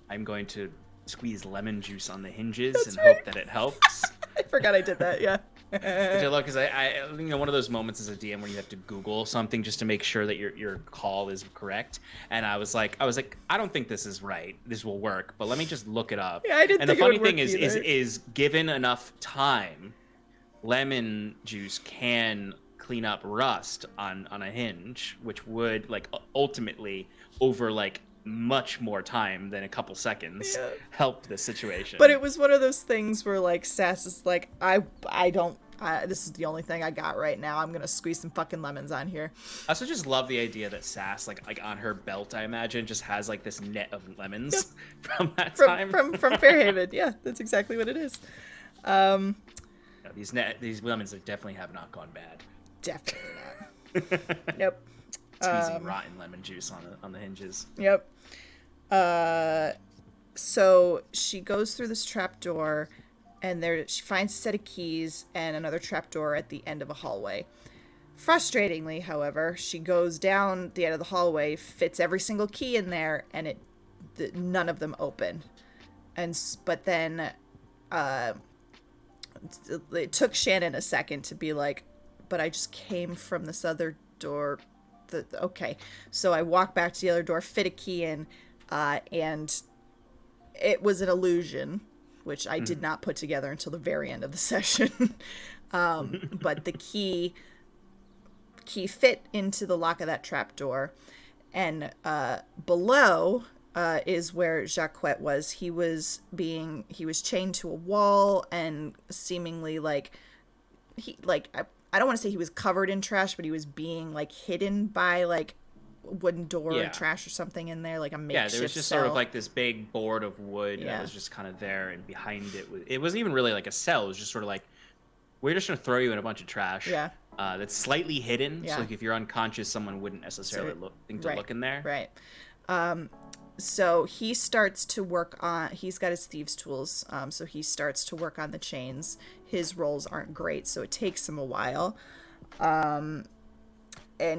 I'm going to squeeze lemon juice on the hinges and hope that it helps. I forgot I did that, yeah. Which I love because I one of those moments as a DM where you have to Google something just to make sure that your call is correct. And I was like, I don't think this is right. This will work, but let me just look it up. Yeah, I didn't and think the funny it would thing work is given enough time, lemon juice can clean up rust on a hinge, which would like ultimately over like much more time than a couple seconds help the situation. But it was one of those things where like Sass is like, this is the only thing I got right now. I'm gonna squeeze some fucking lemons on here. I also just love the idea that Sass, like on her belt, I imagine, just has like this net of lemons from that time. From Fairhaven. Yeah, that's exactly what it is. These lemons definitely have not gone bad. Definitely not. Nope. Squeezing rotten lemon juice on the hinges. Yep. So she goes through this trapdoor, and she finds a set of keys and another trapdoor at the end of a hallway. Frustratingly, however, she goes down the end of the hallway, fits every single key in there, and none of them open. But then it took Shannon a second to be like, but I just came from this other door. Okay. So I walk back to the other door, fit a key in, and it was an illusion, which I did not put together until the very end of the session. But the key fit into the lock of that trapdoor, and below is where Jacquette was. He was chained to a wall and seemingly I don't want to say he was covered in trash, but he was being like hidden by like wooden door or trash or something in there, like a makeshift there was just cell. sort of like this big board of wood that was just kind of there, and behind it wasn't even really like a cell. It was just sort of like, we're just gonna throw you in a bunch of trash. That's slightly hidden, so like if you're unconscious, someone wouldn't necessarily think to look in there. Right. So he starts to work on. He's got his thieves' tools. So he starts to work on the chains. His rolls aren't great, so it takes him a while. And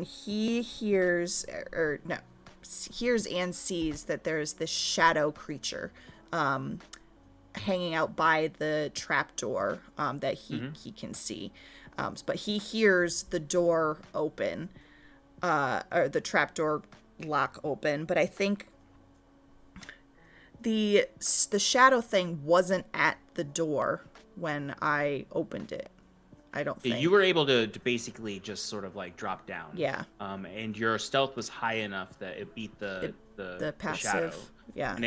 he hears and sees that there's this shadow creature hanging out by the trapdoor that he can see. But he hears the door open, or the trapdoor lock open. But I think the shadow thing wasn't at the door when I opened it. I don't think. You were able to basically just sort of like drop down. Yeah. And your stealth was high enough that it beat the passive. shadow. Yeah. And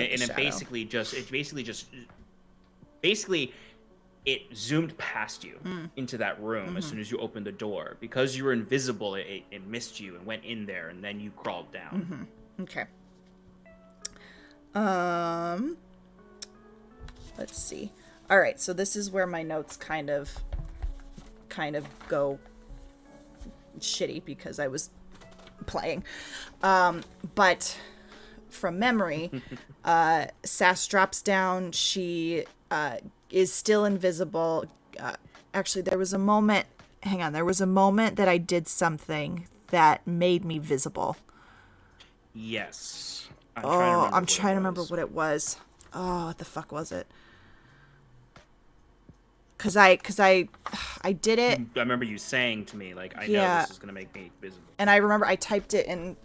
it zoomed past you into that room as soon as you opened the door. Because you were invisible, it missed you and went in there, and then you crawled down. Okay. Let's see. All right, so this is where my notes kind of go shitty because I was playing. But from memory, Sass drops down. She is still invisible. Actually, there was a moment. Hang on. There was a moment that I did something that made me visible. Yes. I'm trying to remember what it was. Oh, what the fuck was it? Cause I did it. I remember you saying to me, like, I know this is gonna make me visible. And I remember I typed it in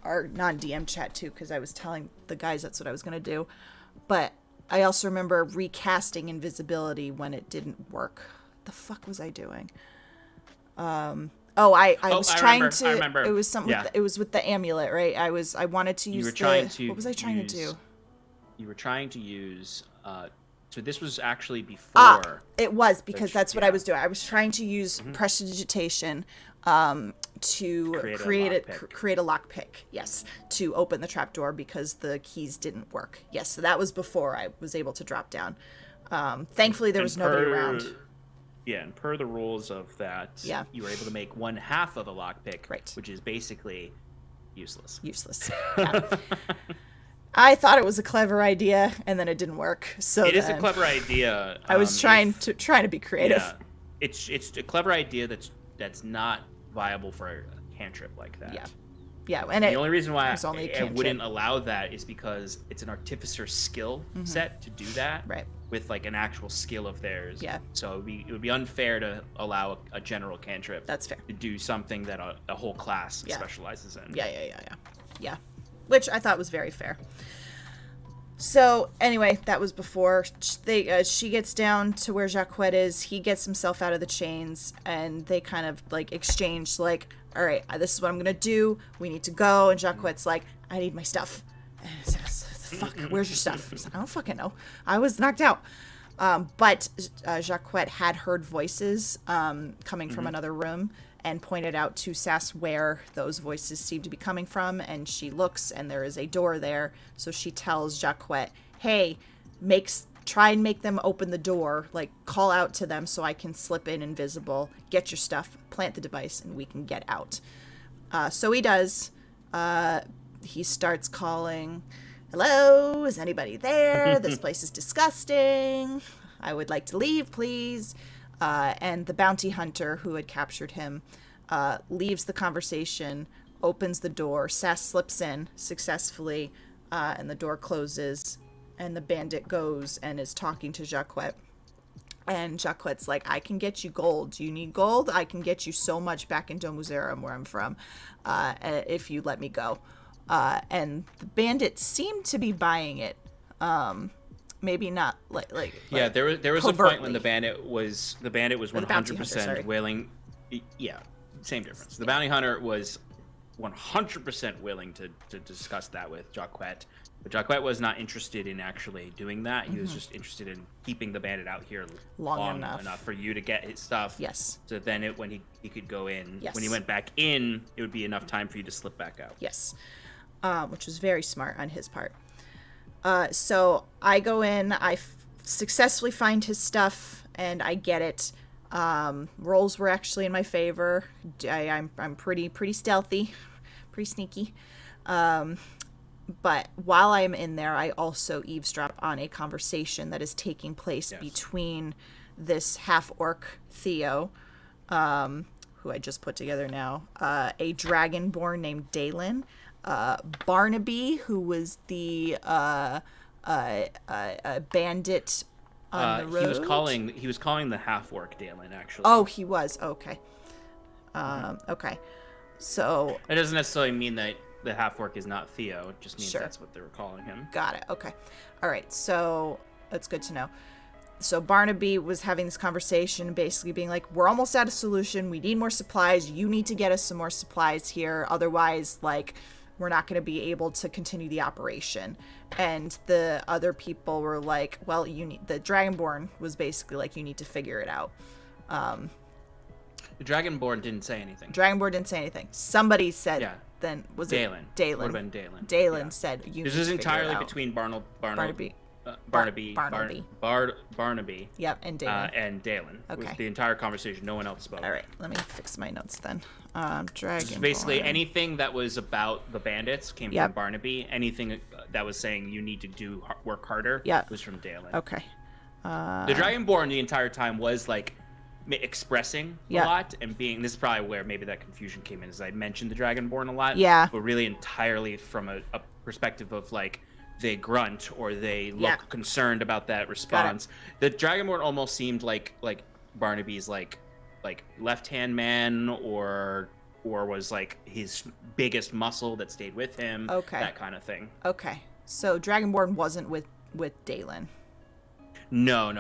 our non-DM chat too, because I was telling the guys that's what I was gonna do. But I also remember recasting invisibility when it didn't work. What the fuck was I doing? Oh, I Oh, was I trying remember. to. I remember. It was something. Yeah. It was with the amulet, right? I wanted to use You were trying to What was I trying to use do? You were trying to use so this was actually Ah, before it was because that's what I yeah. was doing. I was trying to use prestidigitation to create a lockpick. Yes, to open the trapdoor because the keys didn't work. Yes, so that was before I was able to drop down. Thankfully, there was nobody around. Yeah, and per the rules of that, Yeah. you were able to make one half of a lockpick, Right. which is basically useless. Useless. Yeah. I thought it was a clever idea, and then it didn't work. So it is a clever idea. I was trying to be creative. Yeah, it's a clever idea that's not viable for a cantrip like that. Yeah, yeah, and the only reason why I wouldn't allow that is because it's an artificer skill set to do that. Right. With like an actual skill of theirs. Yeah. So it would be unfair to allow a general cantrip. That's fair. To do something that a whole class specializes in. Yeah. Which I thought was very fair. So anyway, that was before she gets down to where Jacquet is. He gets himself out of the chains, and they kind of like exchange like, all right, this is what I'm gonna do. We need to go. And Jacquet's like, I need my stuff. And he says, fuck, where's your stuff? He's like, I don't fucking know. I was knocked out. But Jacquet had heard voices coming from another room and pointed out to Sass where those voices seem to be coming from. And she looks, and there is a door there. So she tells Jacquet, hey, try and make them open the door. Like, call out to them so I can slip in invisible, get your stuff, plant the device, and we can get out. So he does. He starts calling, hello, is anybody there? This place is disgusting. I would like to leave, please. And the bounty hunter who had captured him leaves the conversation, opens the door. Sass slips in successfully, and the door closes. And the bandit goes and is talking to Jacquet. And Jacquet's like, I can get you gold. Do you need gold? I can get you so much back in Domuzerum, where I'm from, if you let me go. And the bandit seemed to be buying it. Maybe not like yeah, there was covertly. A point when the bandit was 100% willing. Yeah, same difference. The bounty hunter was 100% willing to discuss that with Jacquet, but Jacquet was not interested in actually doing that. He was just interested in keeping the bandit out here long enough for you to get his stuff. Yes. So then when he could go in. Yes. When he went back in, it would be enough time for you to slip back out. Yes. Which was very smart on his part. So I go in, I successfully find his stuff, and I get it. Rolls were actually in my favor. I'm pretty stealthy, pretty sneaky. But while I'm in there, I also eavesdrop on a conversation that is taking place between this half-orc Theo, who I just put together now, a dragonborn named Dalen, Barnaby, who was the bandit on the road. He was calling the half-orc Dalen, actually. Oh, he was. Okay. Okay. So that doesn't necessarily mean that the half-orc is not Theo. It just means that's what they were calling him. Got it. Okay. All right. So that's good to know. So Barnaby was having this conversation, basically being like, we're almost out of solution. We need more supplies. You need to get us some more supplies here. Otherwise, like, we're not going to be able to continue the operation. And the other people were like, well, the Dragonborn was basically like, you need to figure it out. The Dragonborn didn't say anything. Dragonborn didn't say anything. Somebody said, then was Dalen. it Dalen? Would have been Dalen. Dalen said, you this need is to entirely figure it out. between Barnaby. Barnaby. Yep, and Dalen. And Dalen. Okay. It was the entire conversation. No one else spoke. All right, let me fix my notes then. Dragon. So basically, anything that was about the bandits came from Barnaby. Anything that was saying you need to work harder was from Dalen. Okay. The Dragonborn the entire time was like expressing a lot and being. This is probably where maybe that confusion came in, as I mentioned the Dragonborn a lot. Yeah. But really entirely from a perspective of like they grunt or they look concerned about that response. The Dragonborn almost seemed like Barnaby's like left-hand man or was like his biggest muscle that stayed with him. Okay. That kind of thing. Okay. So Dragonborn wasn't with Dalen. No.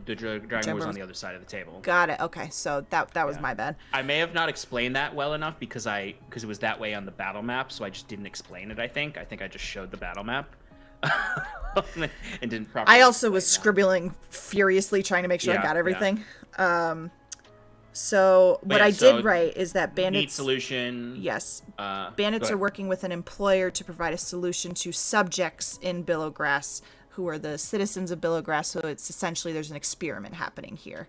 The dragon was Jumbo on the other side of the table. Got it. Okay, so that was my bad. I may have not explained that well enough because it was that way on the battle map, so I just didn't explain it. I think I just showed the battle map and didn't properly. I also was scribbling furiously trying to make sure I got everything. Yeah. So what I did write is that bandits need solution. Yes, bandits are working with an employer to provide a solution to subjects in Billowgrass who are the citizens of Billowgrass. So it's essentially there's an experiment happening here.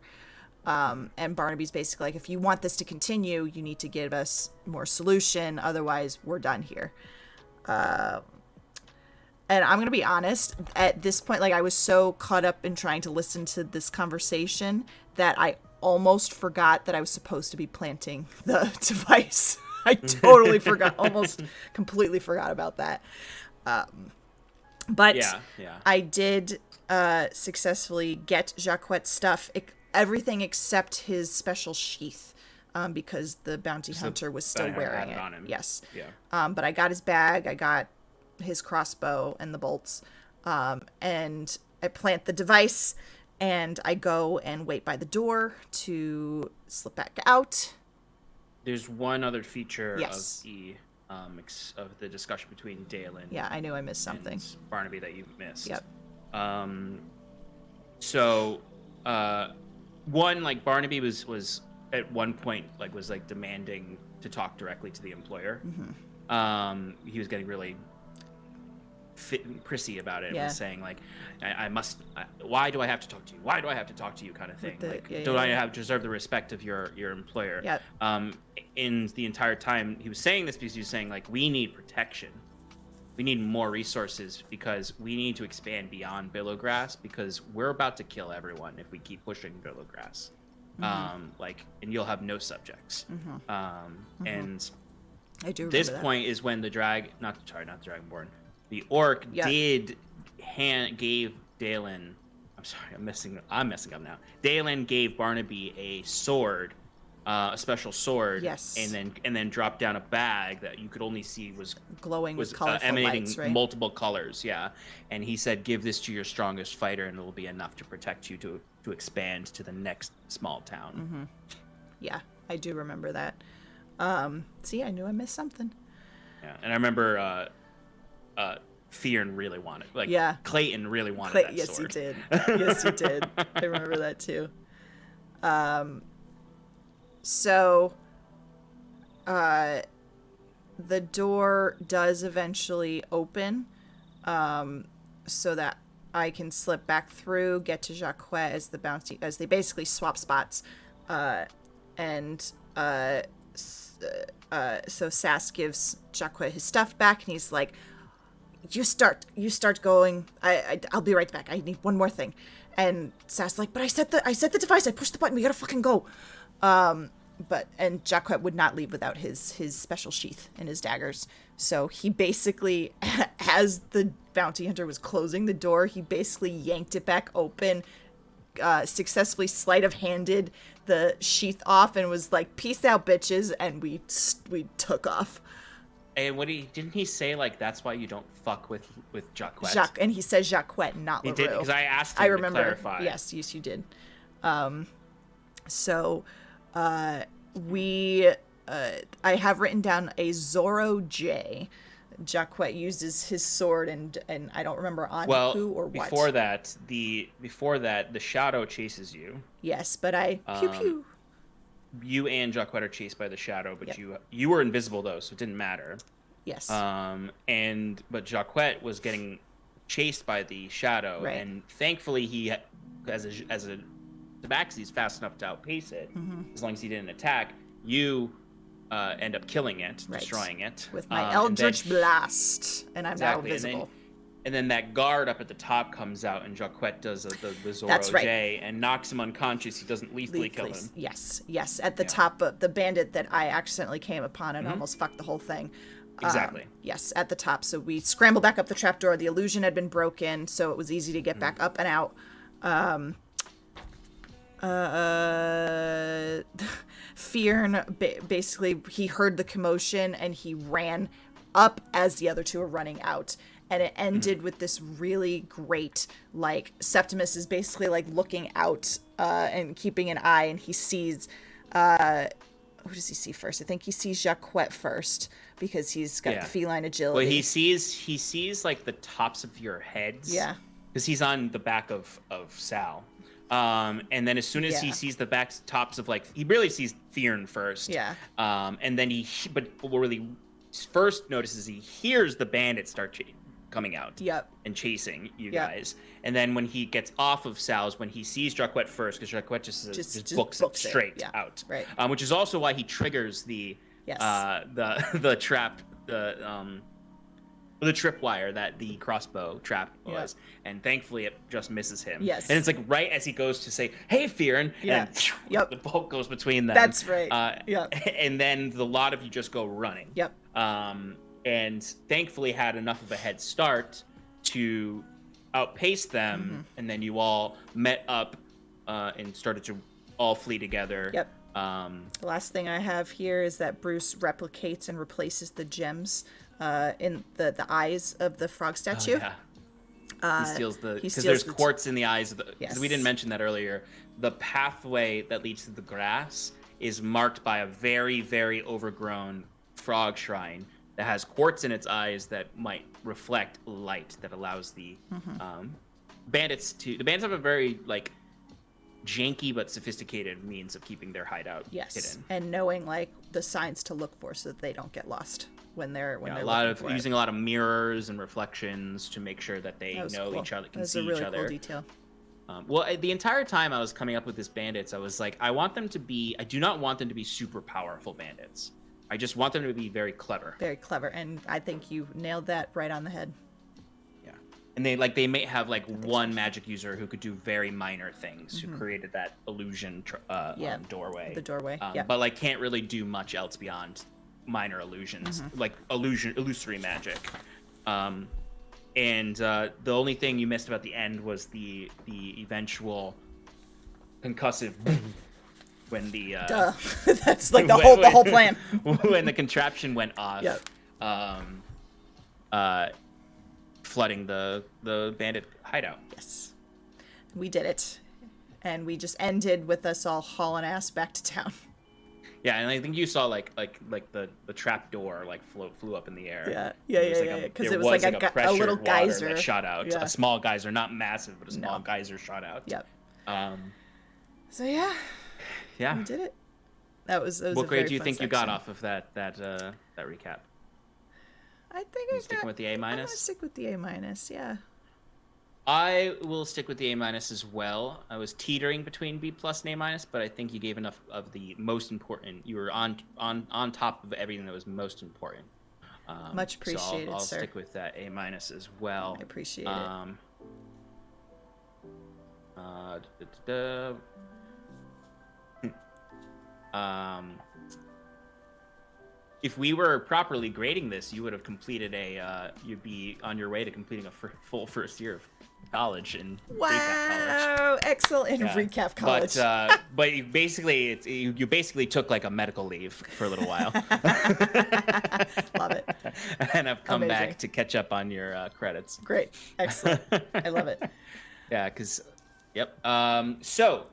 And Barnaby's basically like, if you want this to continue, you need to give us more solution. Otherwise, we're done here. And I'm going to be honest, at this point, like I was so caught up in trying to listen to this conversation that I almost forgot that I was supposed to be planting the device. I totally forgot, almost completely forgot about that. But I did successfully get Jacquette's stuff, everything except his special sheath, because the bounty hunter was still wearing it. On him. Yes. Yeah. But I got his bag, I got his crossbow and the bolts, and I plant the device, and I go and wait by the door to slip back out. There's one other feature of the discussion between Dalen. Yeah, I knew I missed something. And Barnaby that you missed. Yep. So, one, like Barnaby was at one point was demanding to talk directly to the employer. Mm-hmm. He was getting really prissy about it and was saying like, I must, why do I have to talk to you? Why do I have to talk to you? Kind of thing. Do I have to deserve the respect of your employer? Yep. In the entire time he was saying this because he was saying like, we need protection. We need more resources because we need to expand beyond Billowgrass because we're about to kill everyone if we keep pushing Billowgrass. Mm-hmm. And you'll have no subjects. Mm-hmm. And I do. This point is when the Dragonborn. The orc gave Dalen. I'm sorry, I'm messing up now. Dalen gave Barnaby a sword, a special sword. Yes. And then dropped down a bag that you could only see was glowing, with colorful emanating lights, right? Multiple colors. Yeah. And he said, "Give this to your strongest fighter, and it'll be enough to protect you to expand to the next small town." Mm-hmm. Yeah, I do remember that. See, I knew I missed something. Yeah, and I remember. Fionn really wanted, Clayton really wanted that yes, sword. Yes, he did. I remember that too. So, the door does eventually open, so that I can slip back through, get to Jacquette as they basically swap spots, so Sass gives Jacquette his stuff back, and he's like, You start going. I'll be right back. I need one more thing." And Sass like, "But I set the device. I pushed the button. We gotta fucking go." And Jacquette would not leave without his special sheath and his daggers. So he basically, as the bounty hunter was closing the door, he basically yanked it back open, successfully sleight of handed the sheath off, and was like, "Peace out, bitches," and we took off. And didn't he say like that's why you don't fuck with Jacquette? And he says Jacquette, not LaRue. He did, because I asked him to clarify. Yes, you did. I have written down a Zorro J. Jacquette uses his sword, and I don't remember on who or what. Before that, the shadow chases you. Yes, but pew pew. You and Jacquette are chased by the shadow, but you were invisible though, so it didn't matter. Yes. But Jacquette was getting chased by the shadow, right. And thankfully he, as a tabaxi, is fast enough to outpace it. Mm-hmm. As long as he didn't attack, you end up killing it, right. Destroying it with my Eldritch Blast, and I'm now invisible. And then that guard up at the top comes out, and Jacquette does the Zorro J and knocks him unconscious. He doesn't lethally kill him. Yes. At the top of the bandit that I accidentally came upon and almost fucked the whole thing. Exactly. Yes, at the top. So we scrambled back up the trapdoor. The illusion had been broken, so it was easy to get back up and out. Fionn, basically, he heard the commotion, and he ran up as the other two were running out. and it ended with this really great, like, Septimus is basically like looking out and keeping an eye, and he sees who does he see first? I think he sees Jacquette first because he's got the feline agility. Well, he sees like the tops of your heads. Yeah. Because he's on the back of Sal. And then as soon as he sees the back tops of, like, he really sees Theron first. Yeah. And then but what really first notices, he hears the bandits start coming out. Yep. And chasing you guys. And then when he gets off of Sal's, when he sees Jacquette first, because Jacquette just books it straight out. Right. Which is also why he triggers the trap, the tripwire that the crossbow trap was, and thankfully it just misses him. Yes. And it's like right as he goes to say, "Hey, Theron," and the bolt goes between them. That's right. And then the lot of you just go running. Yep. And thankfully had enough of a head start to outpace them, and then you all met up and started to all flee together. Yep. The last thing I have here is that Bruce replicates and replaces the gems in the eyes of the frog statue. He steals because there's quartz in the eyes of the. Because we didn't mention that earlier. The pathway that leads to the grass is marked by a very, very overgrown frog shrine that has quartz in its eyes that might reflect light that allows the bandits to. The bandits have a very like janky but sophisticated means of keeping their hideout hidden. And knowing like the signs to look for so that they don't get lost when they're using a lot of mirrors and reflections to make sure that they know each other, can see each other. That's a really cool detail. Well, the entire time I was coming up with this bandits, I was like, I do not want them to be super powerful bandits. I just want them to be very clever. Very clever, and I think you nailed that right on the head. Yeah, and they may have like one magic user who could do very minor things, who created that illusion doorway. The doorway, but like can't really do much else beyond minor illusions, like illusory magic. And the only thing you missed about the end was the eventual concussive when the that's like the whole plan. When the contraption went off, flooding the bandit hideout. Yes, we did it, and we just ended with us all hauling ass back to town. Yeah, and I think you saw like the trap door like flew up in the air. Yeah. Because it was like a little geyser that shot out. A small geyser, not massive, but a small geyser shot out. Yep. So yeah, we did it. That was what grade do you think section. you got off of that recap? I think I'm sticking with the A-. I'm gonna stick with the A-. Yeah. I will stick with the A- as well. I was teetering between B+ and A-, but I think you gave enough of the most important. You were on top of everything that was most important. Much appreciated, so I'll sir. stick with that A- as well. I appreciate it. If we were properly grading this, you would have completed you'd be on your way to completing a full first year of college in recap college. Wow, excellent recap college. But you basically took like a medical leave for a little while. Love it. And I've come back to catch up on your credits. Great, excellent. I love it. Yeah, so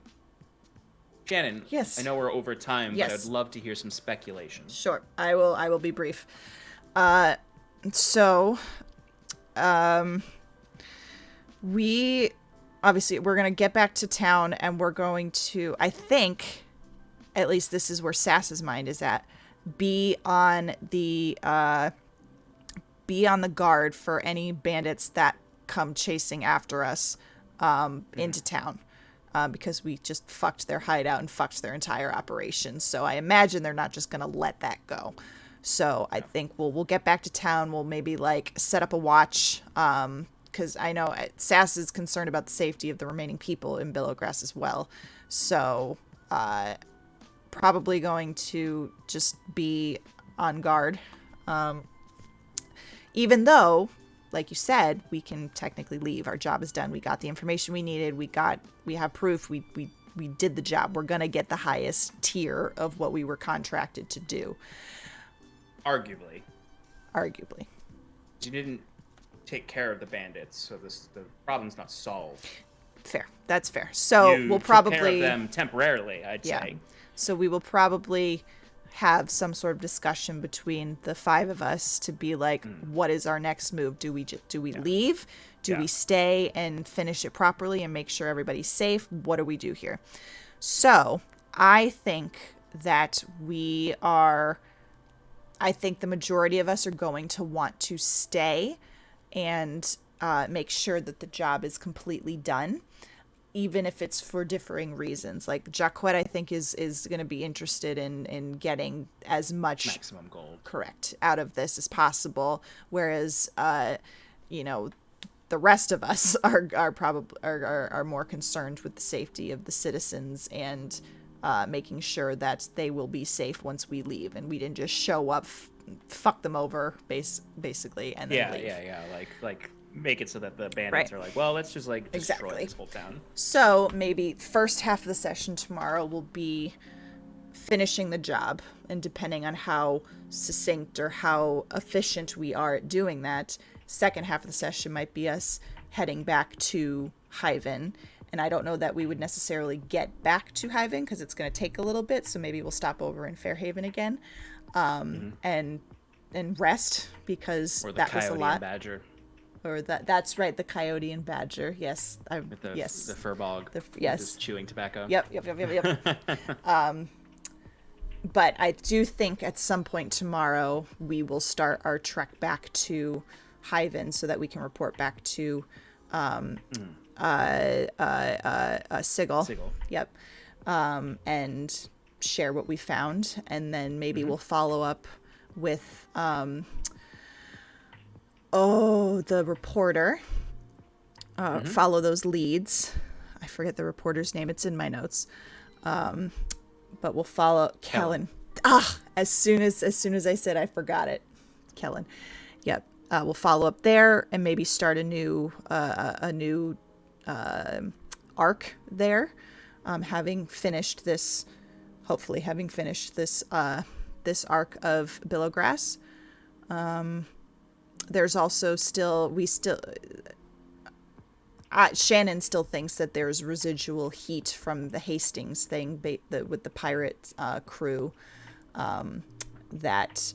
Shannon, yes. I know we're over time, but I'd love to hear some speculation. Sure, I will be brief. We're going to get back to town, and we're going to, I think, at least this is where Sass's mind is at, be on the guard for any bandits that come chasing after us into town. Because we just fucked their hideout and fucked their entire operation. So I imagine they're not just going to let that go. So I think we'll get back to town. We'll maybe like set up a watch. Because I know Sass is concerned about the safety of the remaining people in Billowgrass as well. So probably going to just be on guard. Even though, like you said, we can technically leave. Our job is done. We got the information we needed. We have proof. We did the job. We're going to get the highest tier of what we were contracted to do. Arguably. You didn't take care of the bandits, so the problem's not solved. Fair. That's fair. So we'll probably took care of them temporarily, I'd say. So we will probably have some sort of discussion between the 5 of us to be like, what is our next move? Do we leave? Do we stay and finish it properly and make sure everybody's safe? What do we do here? So I think that I think the majority of us are going to want to stay and make sure that the job is completely done, even if it's for differing reasons. Like Jacquette, I think, is going to be interested in getting as much maximum gold correct out of this as possible, whereas the rest of us are probably more concerned with the safety of the citizens and making sure that they will be safe once we leave, and we didn't just show up, fuck them over, basically, and then leave. Like make it so that the bandits are like, well, let's just like destroy this whole town. So maybe first half of the session tomorrow will be finishing the job, and depending on how succinct or how efficient we are at doing that, second half of the session might be us heading back to Hyven. And I don't know that we would necessarily get back to Hyven because it's going to take a little bit. So maybe we'll stop over in Fairhaven again, and rest, because that was a lot. And badger. Or that's right, the coyote and badger. Yes, the fur bog. Just chewing tobacco. Yep. But I do think at some point tomorrow we will start our trek back to Hyven so that we can report back to Sigil. Yep. And share what we found, and then maybe we'll follow up with the reporter. Follow those leads. I forget the reporter's name. It's in my notes. But we'll follow Kellen. As soon as I said I forgot it. Kellen. Yep. We'll follow up there and maybe start a new arc there. Having finished this arc of Billowgrass. There's also Shannon still thinks that there's residual heat from the Hastings thing with the pirate crew that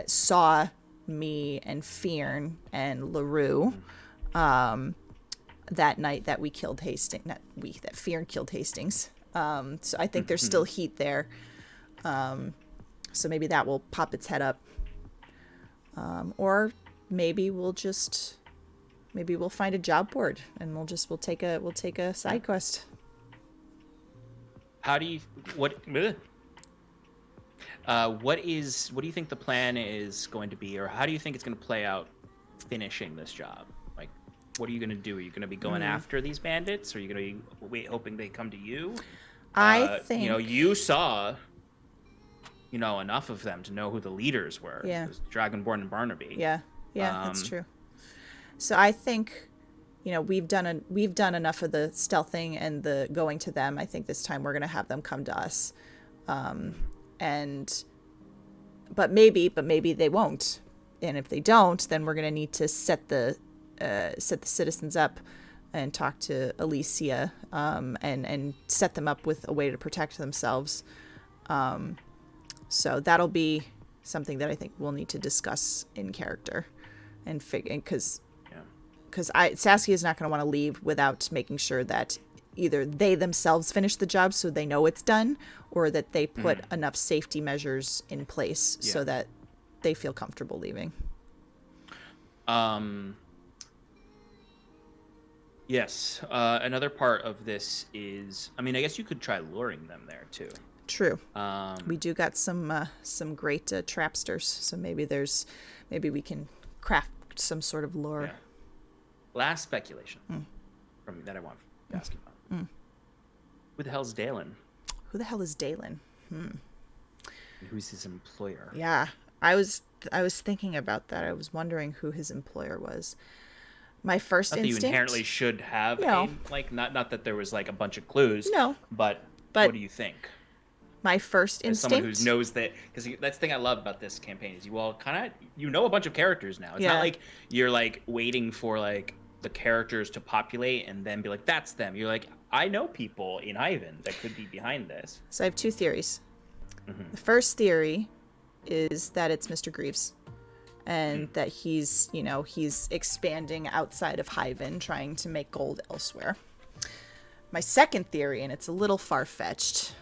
saw me and Fearn and LaRue that night that we killed Hastings. That Fearn killed Hastings. So I think there's still heat there. So maybe that will pop its head up. Or maybe we'll find a job board and we'll take a side quest. What do you think the plan is going to be, or how do you think it's going to play out finishing this job? Like, what are you going to do? Are you going to be going after these bandits? Or are you going to be hoping they come to you? I think you saw enough of them to know who the leaders were. Yeah. Dragonborn and Barnaby. Yeah, that's true. So I think, we've done enough of the stealthing and the going to them. I think this time we're going to have them come to us. But maybe they won't. And if they don't, then we're going to need to set the citizens up and talk to Alicia, and set them up with a way to protect themselves. So that'll be something that I think we'll need to discuss in character and figure, because Saskia is not going to want to leave without making sure that either they themselves finish the job so they know it's done, or that they put enough safety measures in place so that they feel comfortable leaving. Yes. Another part of this is, I guess you could try luring them there too. True. We do got some great trapsters, so maybe we can craft some sort of lure. Yeah. Last speculation from that I want to ask you about. Who the hell's Dalen? Who the hell is Dalen? And who's his employer? Yeah, I was thinking about that. I was wondering who his employer was. My first instinct. That you inherently should have not that there was like a bunch of clues. No. But what do you think? My first as someone instinct. who knows that, because that's the thing I love about this campaign is you all kind of a bunch of characters now. It's Yeah. not like you're like waiting for like the characters to populate and then be like, that's them. You're like, I know people in Ivan that could be behind this. So I have two theories. Mm-hmm. The first theory is that it's Mr. Greaves, and that he's expanding outside of Hyven, trying to make gold elsewhere. My second theory, and it's a little far-fetched,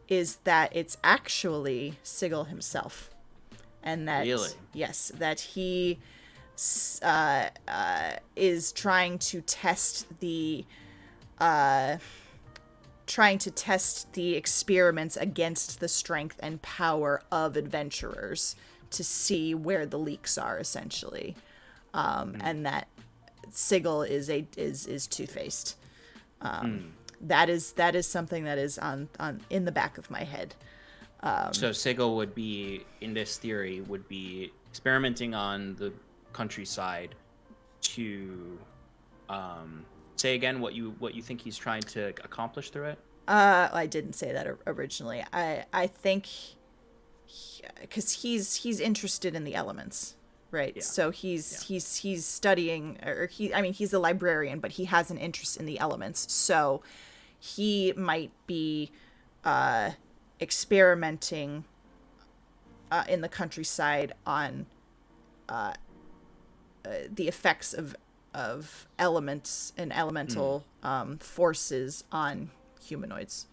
is that it's actually Sigil himself. And that, Really? yes, that he is trying to test the experiments against the strength and power of adventurers to see where the leaks are, essentially. And that Sigil is two-faced. That is something that is on in the back of my head. So Sigil would be, in this theory, would be experimenting on the countryside to say again what you think he's trying to accomplish through it. I didn't say that originally. I think because he's interested in the elements, right? Yeah. So he's studying, or he's a librarian, but he has an interest in the elements. So he might be experimenting in the countryside on the effects of elements and elemental forces on humanoids.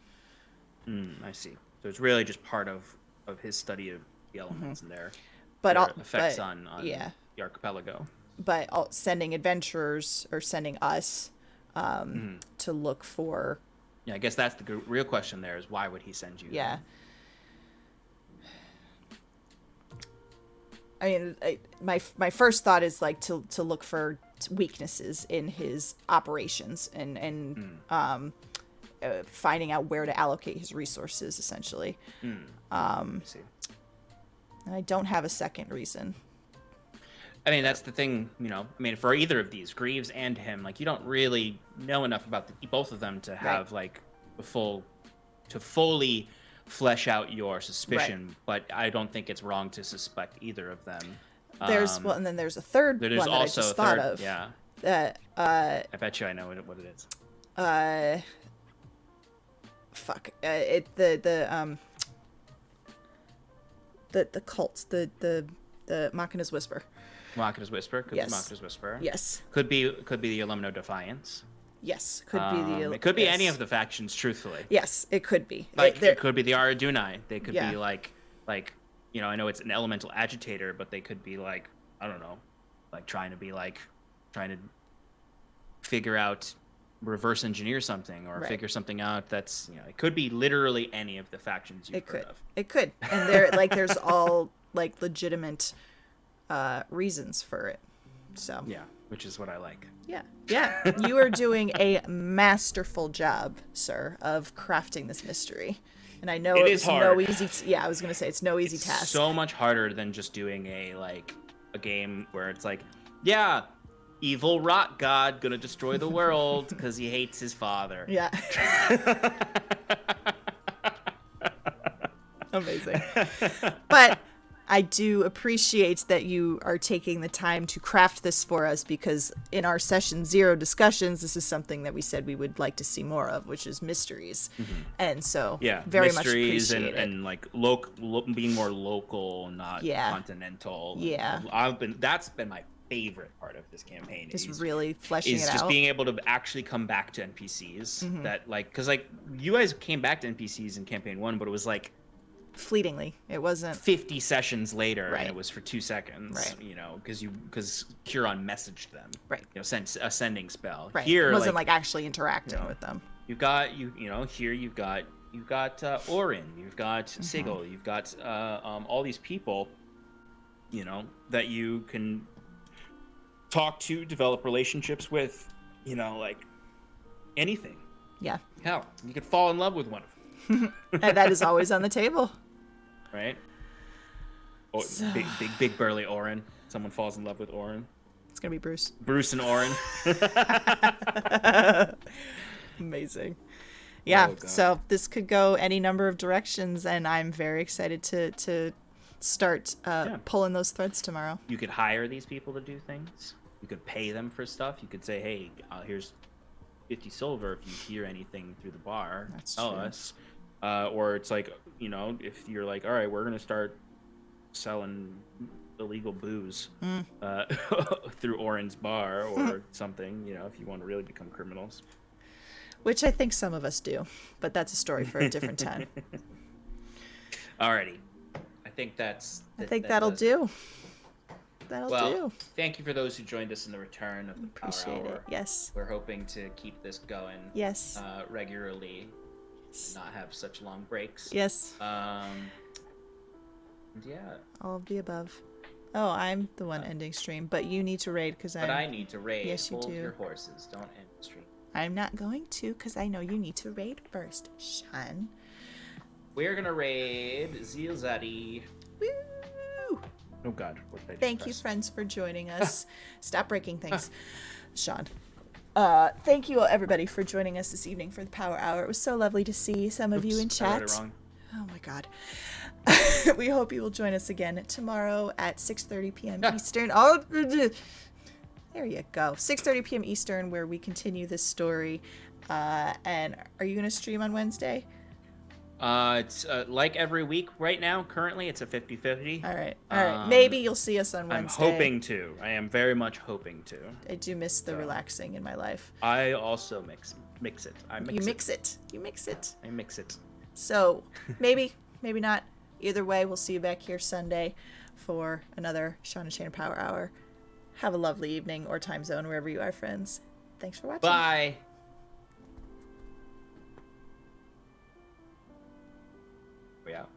I see. So it's really just part of his study of the elements and their effects on the archipelago. But sending adventurers, or sending us to look for. Yeah, I guess that's the real question there is why would he send you? Yeah. I mean, my first thought is like to look for weaknesses in his operations and finding out where to allocate his resources, essentially. I see. And I don't have a second reason. I mean, that's the thing, for either of these, Greaves and him, like, you don't really know enough about both of them to have, like, to fully flesh out your suspicion, but I don't think it's wrong to suspect either of them. And then there's a third one that I just thought of. Yeah. That, I bet you I know what it is. The cult, the Machina's Whisper. Machina's Whisper? Could Yes. be Machina's Whisper. Yes. Could be the Illumino Defiance. Yes. Could be the. It could be any of the factions, truthfully. Yes, it could be. It could be the Aradunai. They could Yeah. be like, I know it's an elemental agitator, but they could be like, I don't know, like trying to figure out, reverse engineer something, or figure something out that's, it could be literally any of the factions you've heard of. It could. And there's all like legitimate reasons for it. So. Yeah, which is what I like. Yeah. You are doing a masterful job, sir, of crafting this mystery. And I know it's no easy. I was gonna say it's no easy task. So much harder than just doing a game where it's like, evil rock god gonna destroy the world because he hates his father. Yeah. Amazing. But I do appreciate that you are taking the time to craft this for us, because in our session 0 discussions, this is something that we said we would like to see more of, which is mysteries. And so very much appreciate it. And like being more local, not continental. Yeah. That's been my favorite part of this campaign. Just really fleshing it out. Is just being able to actually come back to NPCs that because you guys came back to NPCs in campaign 1, but it was like fleetingly. It wasn't 50 sessions later, and it was for 2 seconds. Right. Because Curon messaged them. Right. Sent a sending spell. Right. Here, it wasn't like actually interacting with them. You've got here you've got Orin, you've got Sigil, you've got all these people, that you can talk to, develop relationships with, like anything. Yeah. Hell, you could fall in love with one of them. And that is always on the table. Right? Oh, big burly Orin. Someone falls in love with Orin. It's gonna be Bruce. Bruce and Orin. Amazing. Yeah, Oh, God. so this could go any number of directions, and I'm very excited to start pulling those threads tomorrow. You could hire these people to do things. You could pay them for stuff. You could say, hey, here's 50 silver if you hear anything through the bar. That's Tell true. us. Or it's like, if you're like, all right, we're going to start selling illegal booze through Orin's bar or something, if you want to really become criminals. Which I think some of us do, but that's a story for a different time. Alrighty. I think that'll do. That'll do. Thank you for those who joined us in the return of the Power Appreciate Hour. it. Yes. We're hoping to keep this going. Yes. Regularly, not have such long breaks. Yes. Yeah. All of the above. Oh, I'm the one ending stream, but you need to raid because I need to raid. Yes, you Hold do. your horses. Don't end the stream. I'm not going to because I know you need to raid first, Sean. We're gonna raid Zilzadi. Woo! Oh God! Thank you, friends, for joining us. Stop breaking things, Sean. Thank you, everybody, for joining us this evening for the Power Hour. It was so lovely to see some of you in chat. I read it wrong. Oh my God. We hope you will join us again tomorrow at 6:30 p.m. Eastern. Oh, there you go. 6:30 p.m. Eastern, where we continue this story. And are you going to stream on Wednesday? It's like every week right now. Currently, it's a 50-50. All right. Maybe you'll see us on Wednesday. I'm hoping to. I am very much hoping to. I do miss the relaxing in my life. I also mix it. You mix it. I mix it. So maybe not. Either way, we'll see you back here Sunday for another Sean and Shannon Power Hour. Have a lovely evening or time zone wherever you are, friends. Thanks for watching. Bye. We out.